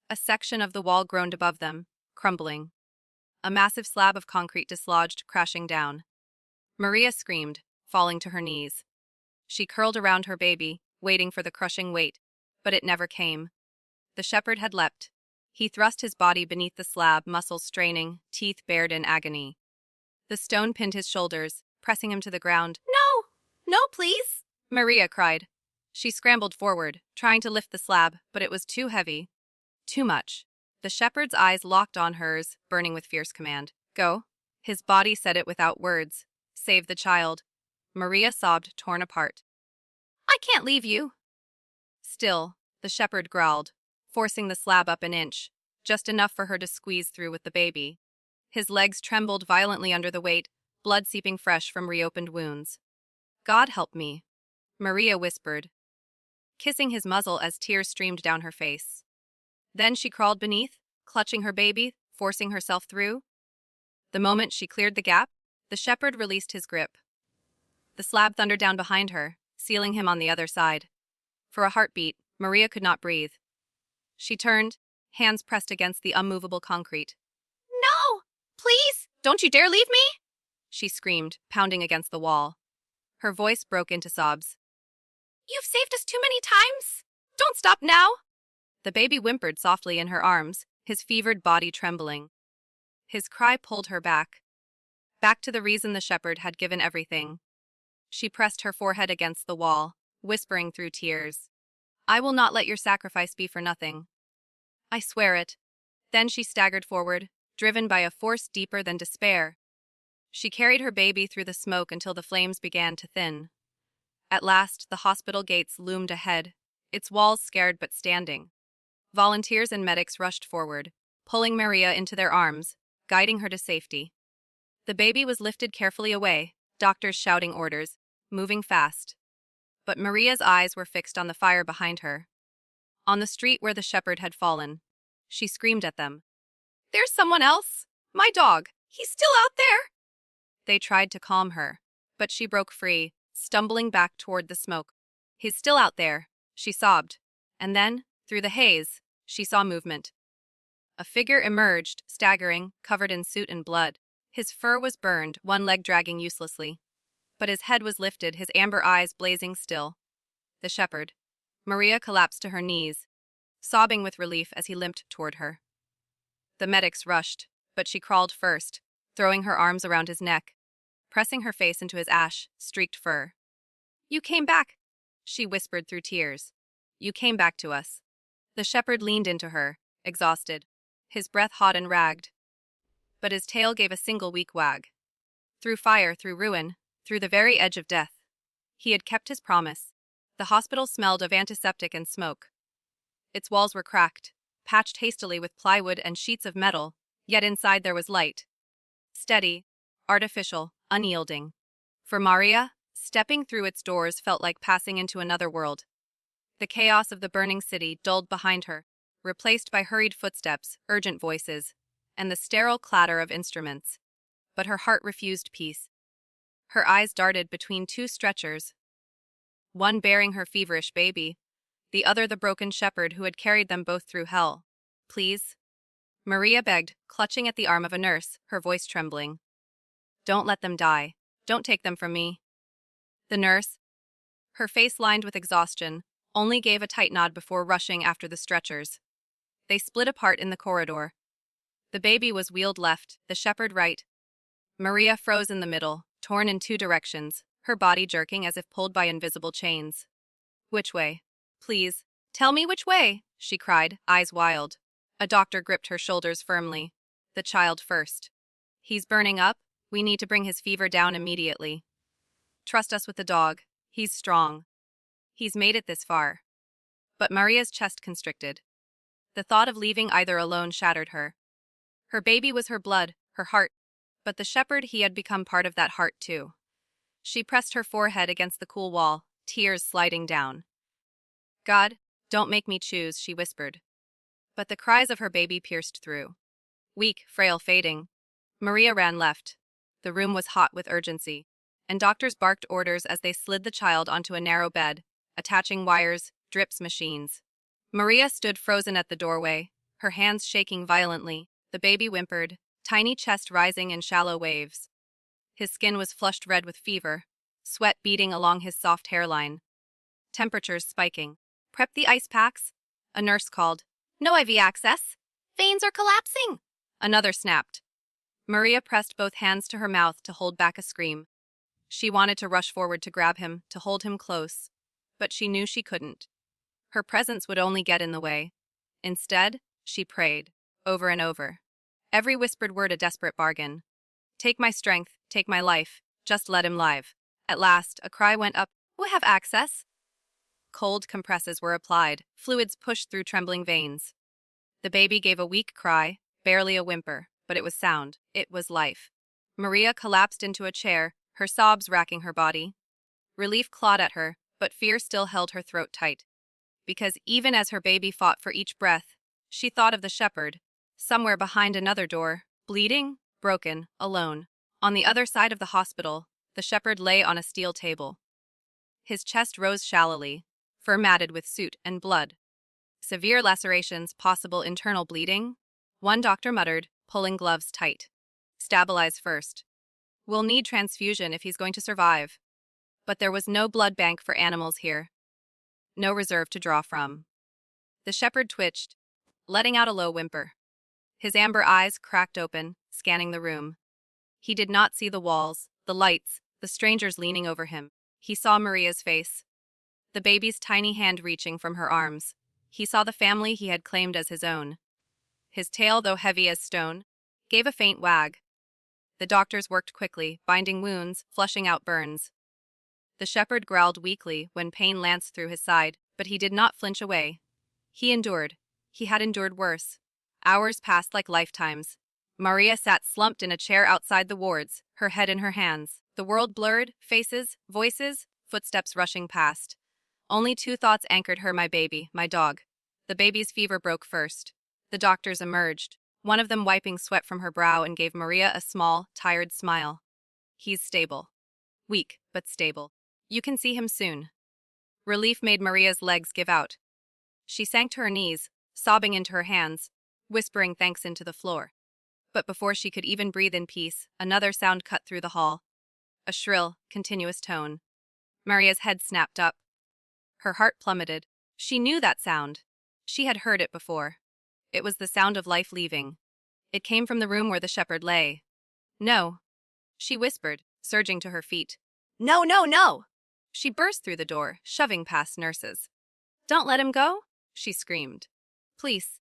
A section of the wall groaned above them, crumbling. A massive slab of concrete dislodged, crashing down. Maria screamed, falling to her knees. She curled around her baby, waiting for the crushing weight, but it never came. The shepherd had leapt. He thrust his body beneath the slab, muscles straining, teeth bared in agony. The stone pinned his shoulders, pressing him to the ground. No! No, please! Maria cried. She scrambled forward, trying to lift the slab, but it was too heavy. Too much. The shepherd's eyes locked on hers, burning with fierce command. Go. His body said it without words. Save the child. Maria sobbed, torn apart. I can't leave you. Still, the shepherd growled, forcing the slab up an inch, just enough for her to squeeze through with the baby. His legs trembled violently under the weight, blood seeping fresh from reopened wounds. God help me, Maria whispered, kissing his muzzle as tears streamed down her face. Then she crawled beneath, clutching her baby, forcing herself through. The moment she cleared the gap, the shepherd released his grip. The slab thundered down behind her, sealing him on the other side. For a heartbeat, Maria could not breathe. She turned, hands pressed against the unmovable concrete. No! Please! Don't you dare leave me! She screamed, pounding against the wall. Her voice broke into sobs. You've saved us too many times! Don't stop now! The baby whimpered softly in her arms, his fevered body trembling. His cry pulled her back to the reason the shepherd had given everything. She pressed her forehead against the wall, whispering through tears. I will not let your sacrifice be for nothing. I swear it. Then she staggered forward, driven by a force deeper than despair. She carried her baby through the smoke until the flames began to thin. At last, the hospital gates loomed ahead, its walls scared but standing. Volunteers and medics rushed forward, pulling Maria into their arms, guiding her to safety. The baby was lifted carefully away, doctors shouting orders, moving fast. But Maria's eyes were fixed on the fire behind her. On the street where the shepherd had fallen, she screamed at them. There's someone else! My dog! He's still out there! They tried to calm her, but she broke free, stumbling back toward the smoke. He's still out there, she sobbed. And then, through the haze, she saw movement. A figure emerged, staggering, covered in soot and blood. His fur was burned, one leg dragging uselessly. But his head was lifted, his amber eyes blazing still. The shepherd. Maria collapsed to her knees, sobbing with relief as he limped toward her. The medics rushed, but she crawled first, throwing her arms around his neck, pressing her face into his ash-streaked fur. You came back, she whispered through tears. You came back to us. The shepherd leaned into her, exhausted, his breath hot and ragged. But his tail gave a single weak wag. Through fire, through ruin, through the very edge of death. He had kept his promise. The hospital smelled of antiseptic and smoke. Its walls were cracked, patched hastily with plywood and sheets of metal, yet inside there was light. Steady, artificial, unyielding. For Maria, stepping through its doors felt like passing into another world. The chaos of the burning city dulled behind her, replaced by hurried footsteps, urgent voices, and the sterile clatter of instruments. But her heart refused peace. Her eyes darted between two stretchers, one bearing her feverish baby, the other the broken shepherd who had carried them both through hell. Please? Maria begged, clutching at the arm of a nurse, her voice trembling. Don't let them die. Don't take them from me. The nurse, her face lined with exhaustion, only gave a tight nod before rushing after the stretchers. They split apart in the corridor. The baby was wheeled left, the shepherd right. Maria froze in the middle, torn in two directions, her body jerking as if pulled by invisible chains. Which way? Please, tell me which way, she cried, eyes wild. A doctor gripped her shoulders firmly. The child first. He's burning up. We need to bring his fever down immediately. Trust us with the dog. He's strong. He's made it this far. But Maria's chest constricted. The thought of leaving either alone shattered her. Her baby was her blood, her heart, but the shepherd he had become part of that heart too. She pressed her forehead against the cool wall, tears sliding down. God, don't make me choose, she whispered. But the cries of her baby pierced through. Weak, frail, fading. Maria ran left. The room was hot with urgency, and doctors barked orders as they slid the child onto a narrow bed, attaching wires, drips, machines. Maria stood frozen at the doorway, her hands shaking violently. The baby whimpered, tiny chest rising in shallow waves. His skin was flushed red with fever, sweat beading along his soft hairline. Temperatures spiking. Prep the ice packs, a nurse called. No IV access. Veins are collapsing. Another snapped. Maria pressed both hands to her mouth to hold back a scream. She wanted to rush forward to grab him, to hold him close, but she knew she couldn't. Her presence would only get in the way. Instead, she prayed, over and over. Every whispered word a desperate bargain. Take my strength, take my life, just let him live. At last, a cry went up. We have access. Cold compresses were applied, fluids pushed through trembling veins. The baby gave a weak cry, barely a whimper, but it was sound. It was life. Maria collapsed into a chair, her sobs racking her body. Relief clawed at her, but fear still held her throat tight. Because even as her baby fought for each breath, she thought of the shepherd, somewhere behind another door, bleeding, broken, alone. On the other side of the hospital, the shepherd lay on a steel table. His chest rose shallowly, fur matted with soot and blood. Severe lacerations, possible internal bleeding. One doctor muttered, pulling gloves tight. Stabilize first. We'll need transfusion if he's going to survive. But there was no blood bank for animals here. No reserve to draw from. The shepherd twitched, letting out a low whimper. His amber eyes cracked open, scanning the room. He did not see the walls, the lights, the strangers leaning over him. He saw Maria's face, the baby's tiny hand reaching from her arms. He saw the family he had claimed as his own. His tail, though heavy as stone, gave a faint wag. The doctors worked quickly, binding wounds, flushing out burns. The shepherd growled weakly when pain lanced through his side, but he did not flinch away. He endured. He had endured worse. Hours passed like lifetimes. Maria sat slumped in a chair outside the wards, her head in her hands. The world blurred, faces, voices, footsteps rushing past. Only two thoughts anchored her: my baby, my dog. The baby's fever broke first. The doctors emerged, one of them wiping sweat from her brow, and gave Maria a small, tired smile. He's stable. Weak, but stable. You can see him soon. Relief made Maria's legs give out. She sank to her knees, sobbing into her hands, whispering thanks into the floor. But before she could even breathe in peace, another sound cut through the hall. A shrill, continuous tone. Maria's head snapped up. Her heart plummeted. She knew that sound. She had heard it before. It was the sound of life leaving. It came from the room where the shepherd lay. No, she whispered, surging to her feet. No, no, no! She burst through the door, shoving past nurses. Don't let him go, she screamed. Please,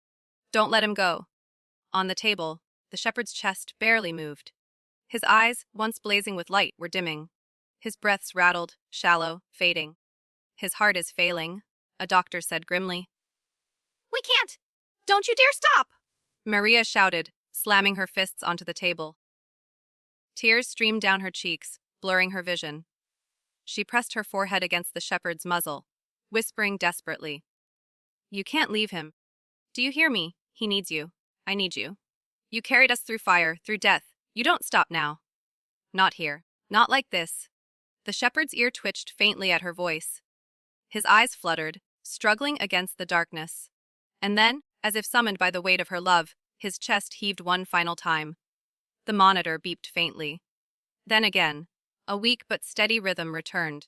don't let him go. On the table, the shepherd's chest barely moved. His eyes, once blazing with light, were dimming. His breaths rattled, shallow, fading. His heart is failing, a doctor said grimly. We can't! Don't you dare stop! Maria shouted, slamming her fists onto the table. Tears streamed down her cheeks, blurring her vision. She pressed her forehead against the shepherd's muzzle, whispering desperately. You can't leave him. Do you hear me? He needs you. I need you. You carried us through fire, through death. You don't stop now. Not here. Not like this. The shepherd's ear twitched faintly at her voice. His eyes fluttered, struggling against the darkness. And then, as if summoned by the weight of her love, his chest heaved one final time. The monitor beeped faintly. Then again, a weak but steady rhythm returned.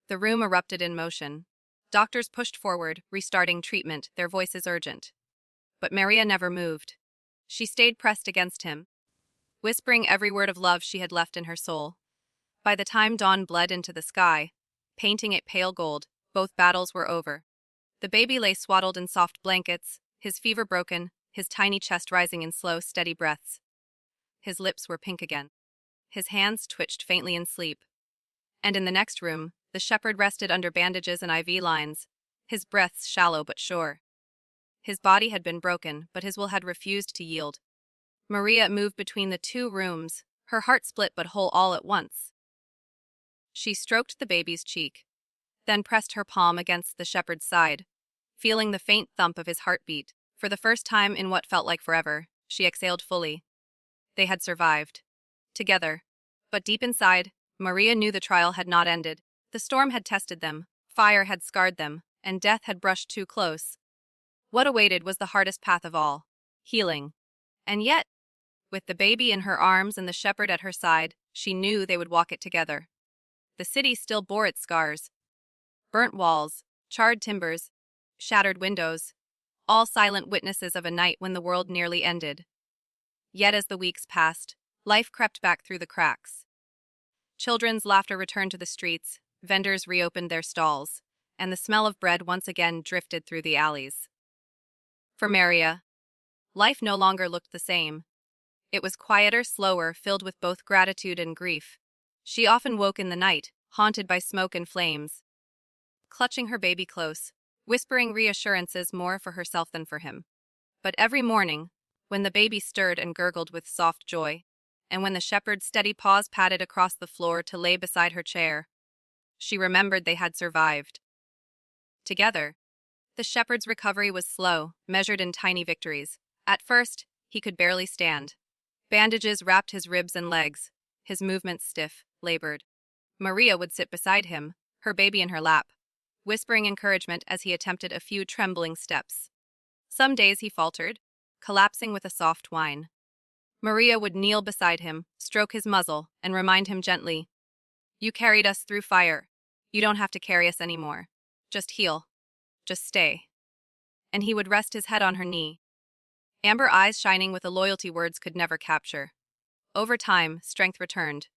The room erupted in motion. Doctors pushed forward, restarting treatment, their voices urgent. But Maria never moved. She stayed pressed against him, whispering every word of love she had left in her soul. By the time dawn bled into the sky, painting it pale gold, both battles were over. The baby lay swaddled in soft blankets, his fever broken, his tiny chest rising in slow, steady breaths. His lips were pink again. His hands twitched faintly in sleep. And in the next room, the shepherd rested under bandages and IV lines, his breaths shallow but sure. His body had been broken, but his will had refused to yield. Maria moved between the two rooms, her heart split but whole all at once. She stroked the baby's cheek, then pressed her palm against the shepherd's side, feeling the faint thump of his heartbeat. For the first time in what felt like forever, she exhaled fully. They had survived. Together. But deep inside, Maria knew the trial had not ended. The storm had tested them, fire had scarred them, and death had brushed too close. What awaited was the hardest path of all: healing. And yet, with the baby in her arms and the shepherd at her side, she knew they would walk it together. The city still bore its scars: burnt walls, charred timbers, shattered windows, all silent witnesses of a night when the world nearly ended. Yet as the weeks passed, life crept back through the cracks. Children's laughter returned to the streets, vendors reopened their stalls, and the smell of bread once again drifted through the alleys. For Maria, life no longer looked the same. It was quieter, slower, filled with both gratitude and grief. She often woke in the night, haunted by smoke and flames, clutching her baby close, whispering reassurances more for herself than for him. But every morning, when the baby stirred and gurgled with soft joy, and when the shepherd's steady paws patted across the floor to lay beside her chair, she remembered they had survived. Together. The shepherd's recovery was slow, measured in tiny victories. At first, he could barely stand. Bandages wrapped his ribs and legs, his movements stiff, labored. Maria would sit beside him, her baby in her lap, whispering encouragement as he attempted a few trembling steps. Some days he faltered, collapsing with a soft whine. Maria would kneel beside him, stroke his muzzle, and remind him gently, "You carried us through fire. You don't have to carry us anymore. Just heal. Just stay." And he would rest his head on her knee, amber eyes shining with a loyalty words could never capture. Over time, strength returned.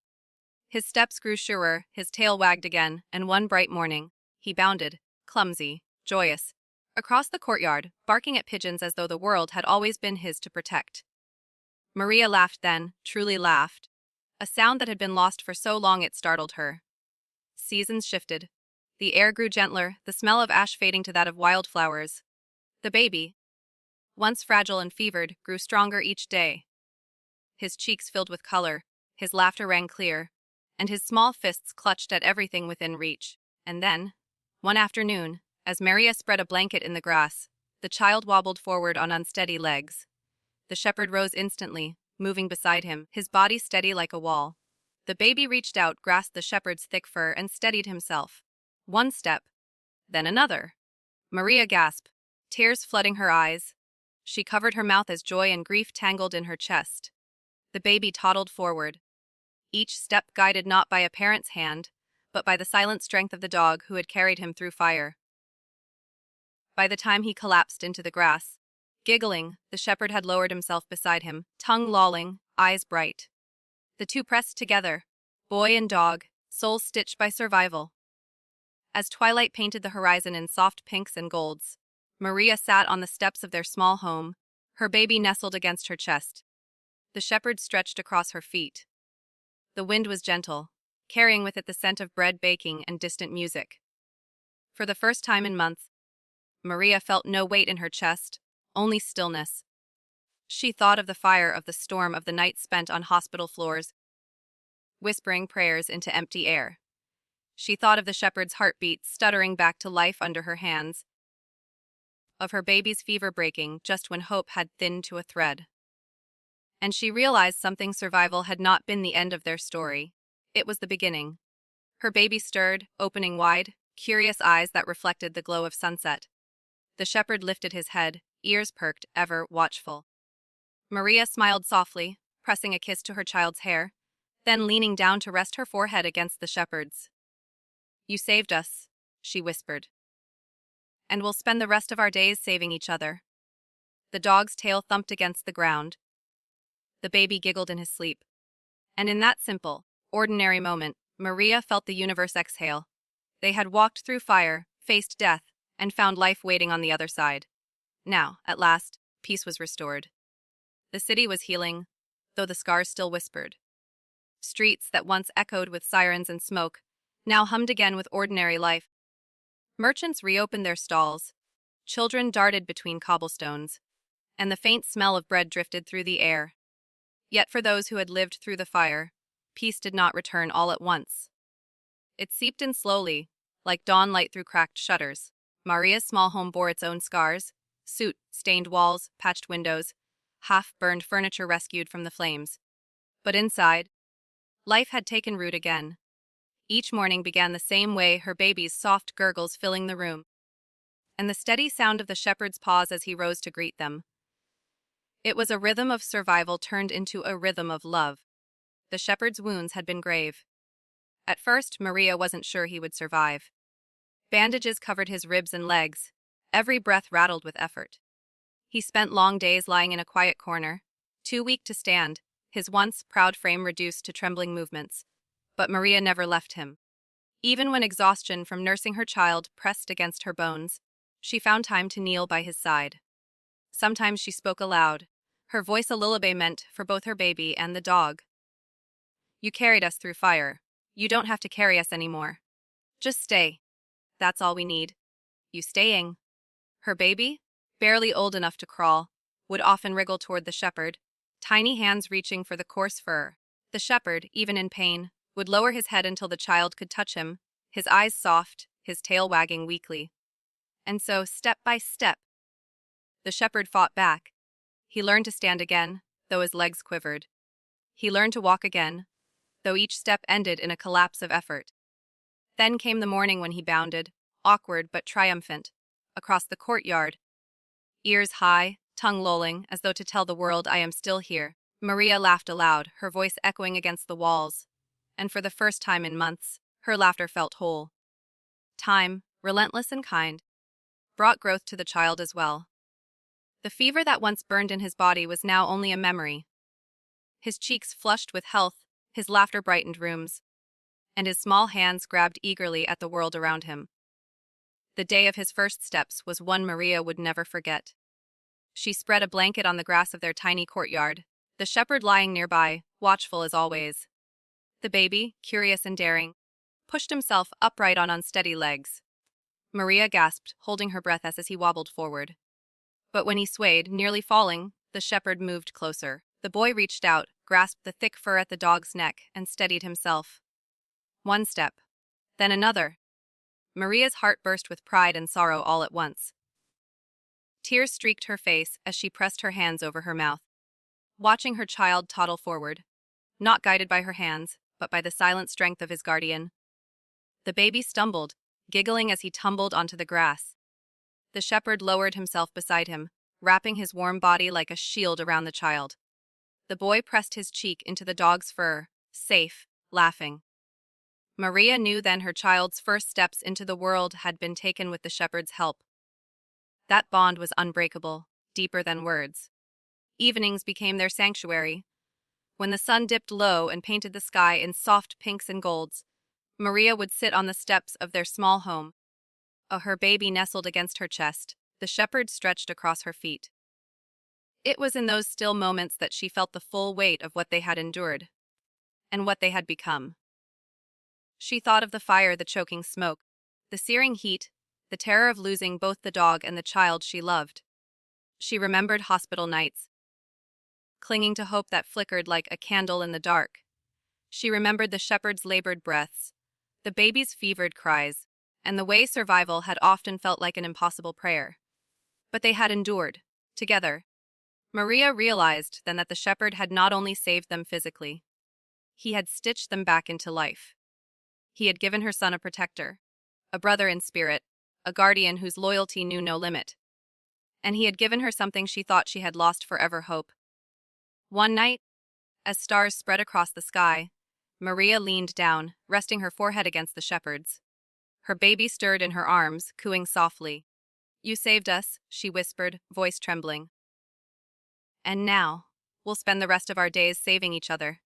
His steps grew surer, his tail wagged again, and one bright morning, he bounded, clumsy, joyous, across the courtyard, barking at pigeons as though the world had always been his to protect. Maria laughed then, truly laughed, a sound that had been lost for so long it startled her. Seasons shifted. The air grew gentler, the smell of ash fading to that of wildflowers. The baby, once fragile and fevered, grew stronger each day. His cheeks filled with color, his laughter rang clear, and his small fists clutched at everything within reach. And then, one afternoon, as Maria spread a blanket in the grass, the child wobbled forward on unsteady legs. The shepherd rose instantly, moving beside him, his body steady like a wall. The baby reached out, grasped the shepherd's thick fur, and steadied himself. One step, then another. Maria gasped, tears flooding her eyes. She covered her mouth as joy and grief tangled in her chest. The baby toddled forward, each step guided not by a parent's hand, but by the silent strength of the dog who had carried him through fire. By the time he collapsed into the grass, giggling, the shepherd had lowered himself beside him, tongue lolling, eyes bright. The two pressed together, boy and dog, souls stitched by survival. As twilight painted the horizon in soft pinks and golds, Maria sat on the steps of their small home, her baby nestled against her chest. The shepherd stretched across her feet. The wind was gentle, carrying with it the scent of bread baking and distant music. For the first time in months, Maria felt no weight in her chest, only stillness. She thought of the fire, of the storm, of the night spent on hospital floors, whispering prayers into empty air. She thought of the shepherd's heartbeat stuttering back to life under her hands, of her baby's fever breaking just when hope had thinned to a thread. And she realized something: survival had not been the end of their story. It was the beginning. Her baby stirred, opening wide, curious eyes that reflected the glow of sunset. The shepherd lifted his head, ears perked, ever watchful. Maria smiled softly, pressing a kiss to her child's hair, then leaning down to rest her forehead against the shepherd's. "You saved us," she whispered. "And we'll spend the rest of our days saving each other." The dog's tail thumped against the ground. The baby giggled in his sleep. And in that simple, ordinary moment, Maria felt the universe exhale. They had walked through fire, faced death, and found life waiting on the other side. Now, at last, peace was restored. The city was healing, though the scars still whispered. Streets that once echoed with sirens and smoke now hummed again with ordinary life. Merchants reopened their stalls. Children darted between cobblestones, and the faint smell of bread drifted through the air. Yet for those who had lived through the fire, peace did not return all at once. It seeped in slowly, like dawn light through cracked shutters. Maria's small home bore its own scars: soot, stained walls, patched windows, half-burned furniture rescued from the flames. But inside, life had taken root again. Each morning began the same way, her baby's soft gurgles filling the room, and the steady sound of the shepherd's paws as he rose to greet them. It was a rhythm of survival turned into a rhythm of love. The shepherd's wounds had been grave. At first, Maria wasn't sure he would survive. Bandages covered his ribs and legs. Every breath rattled with effort. He spent long days lying in a quiet corner, too weak to stand, his once proud frame reduced to trembling movements. But Maria never left him. Even when exhaustion from nursing her child pressed against her bones, she found time to kneel by his side. Sometimes she spoke aloud, her voice a lullaby meant for both her baby and the dog. "You carried us through fire. You don't have to carry us anymore. Just stay. That's all we need. You staying." Her baby, barely old enough to crawl, would often wriggle toward the shepherd, tiny hands reaching for the coarse fur. The shepherd, even in pain, would lower his head until the child could touch him, his eyes soft, his tail wagging weakly. And so, step by step, the shepherd fought back. He learned to stand again, though his legs quivered. He learned to walk again, though each step ended in a collapse of effort. Then came the morning when he bounded, awkward but triumphant, across the courtyard, ears high, tongue lolling, as though to tell the world, "I am still here." Maria laughed aloud, her voice echoing against the walls, and for the first time in months, her laughter felt whole. Time, relentless and kind, brought growth to the child as well. The fever that once burned in his body was now only a memory. His cheeks flushed with health, his laughter brightened rooms, and his small hands grabbed eagerly at the world around him. The day of his first steps was one Maria would never forget. She spread a blanket on the grass of their tiny courtyard, the shepherd lying nearby, watchful as always. The baby, curious and daring, pushed himself upright on unsteady legs. Maria gasped, holding her breath as he wobbled forward. But when he swayed, nearly falling, the shepherd moved closer. The boy reached out, grasped the thick fur at the dog's neck, and steadied himself. One step, then another. Maria's heart burst with pride and sorrow all at once. Tears streaked her face as she pressed her hands over her mouth, watching her child toddle forward, not guided by her hands, but by the silent strength of his guardian. The baby stumbled, giggling as he tumbled onto the grass. The shepherd lowered himself beside him, wrapping his warm body like a shield around the child. The boy pressed his cheek into the dog's fur, safe, laughing. Maria knew then her child's first steps into the world had been taken with the shepherd's help. That bond was unbreakable, deeper than words. Evenings became their sanctuary. When the sun dipped low and painted the sky in soft pinks and golds, Maria would sit on the steps of their small home. Her baby nestled against her chest, the shepherd stretched across her feet. It was in those still moments that she felt the full weight of what they had endured, and what they had become. She thought of the fire, the choking smoke, the searing heat, the terror of losing both the dog and the child she loved. She remembered hospital nights, clinging to hope that flickered like a candle in the dark. She remembered the shepherd's labored breaths, the baby's fevered cries, and the way survival had often felt like an impossible prayer. But they had endured, together. Maria realized then that the shepherd had not only saved them physically, he had stitched them back into life. He had given her son a protector, a brother in spirit, a guardian whose loyalty knew no limit. And he had given her something she thought she had lost forever: hope. One night, as stars spread across the sky, Maria leaned down, resting her forehead against the shepherd's. Her baby stirred in her arms, cooing softly. "You saved us," she whispered, voice trembling. "And now, we'll spend the rest of our days saving each other."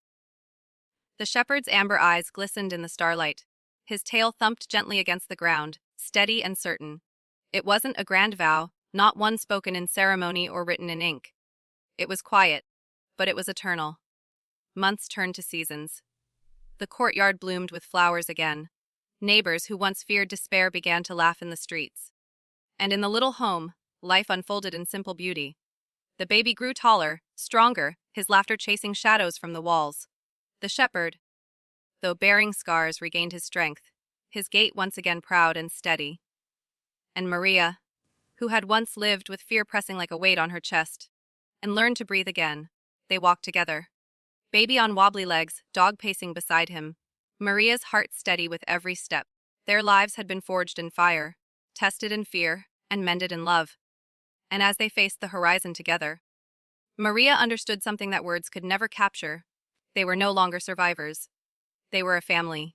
The shepherd's amber eyes glistened in the starlight. His tail thumped gently against the ground, steady and certain. It wasn't a grand vow, not one spoken in ceremony or written in ink. It was quiet, but it was eternal. Months turned to seasons. The courtyard bloomed with flowers again. Neighbors who once feared despair began to laugh in the streets. And in the little home, life unfolded in simple beauty. The baby grew taller, stronger, his laughter chasing shadows from the walls. The shepherd, though bearing scars, regained his strength, his gait once again proud and steady. And Maria, who had once lived with fear pressing like a weight on her chest, and learned to breathe again, they walked together. Baby on wobbly legs, dog pacing beside him, Maria's heart steady with every step. Their lives had been forged in fire, tested in fear, and mended in love. And as they faced the horizon together, Maria understood something that words could never capture. They were no longer survivors. They were a family.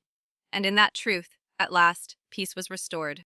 And in that truth, at last, peace was restored.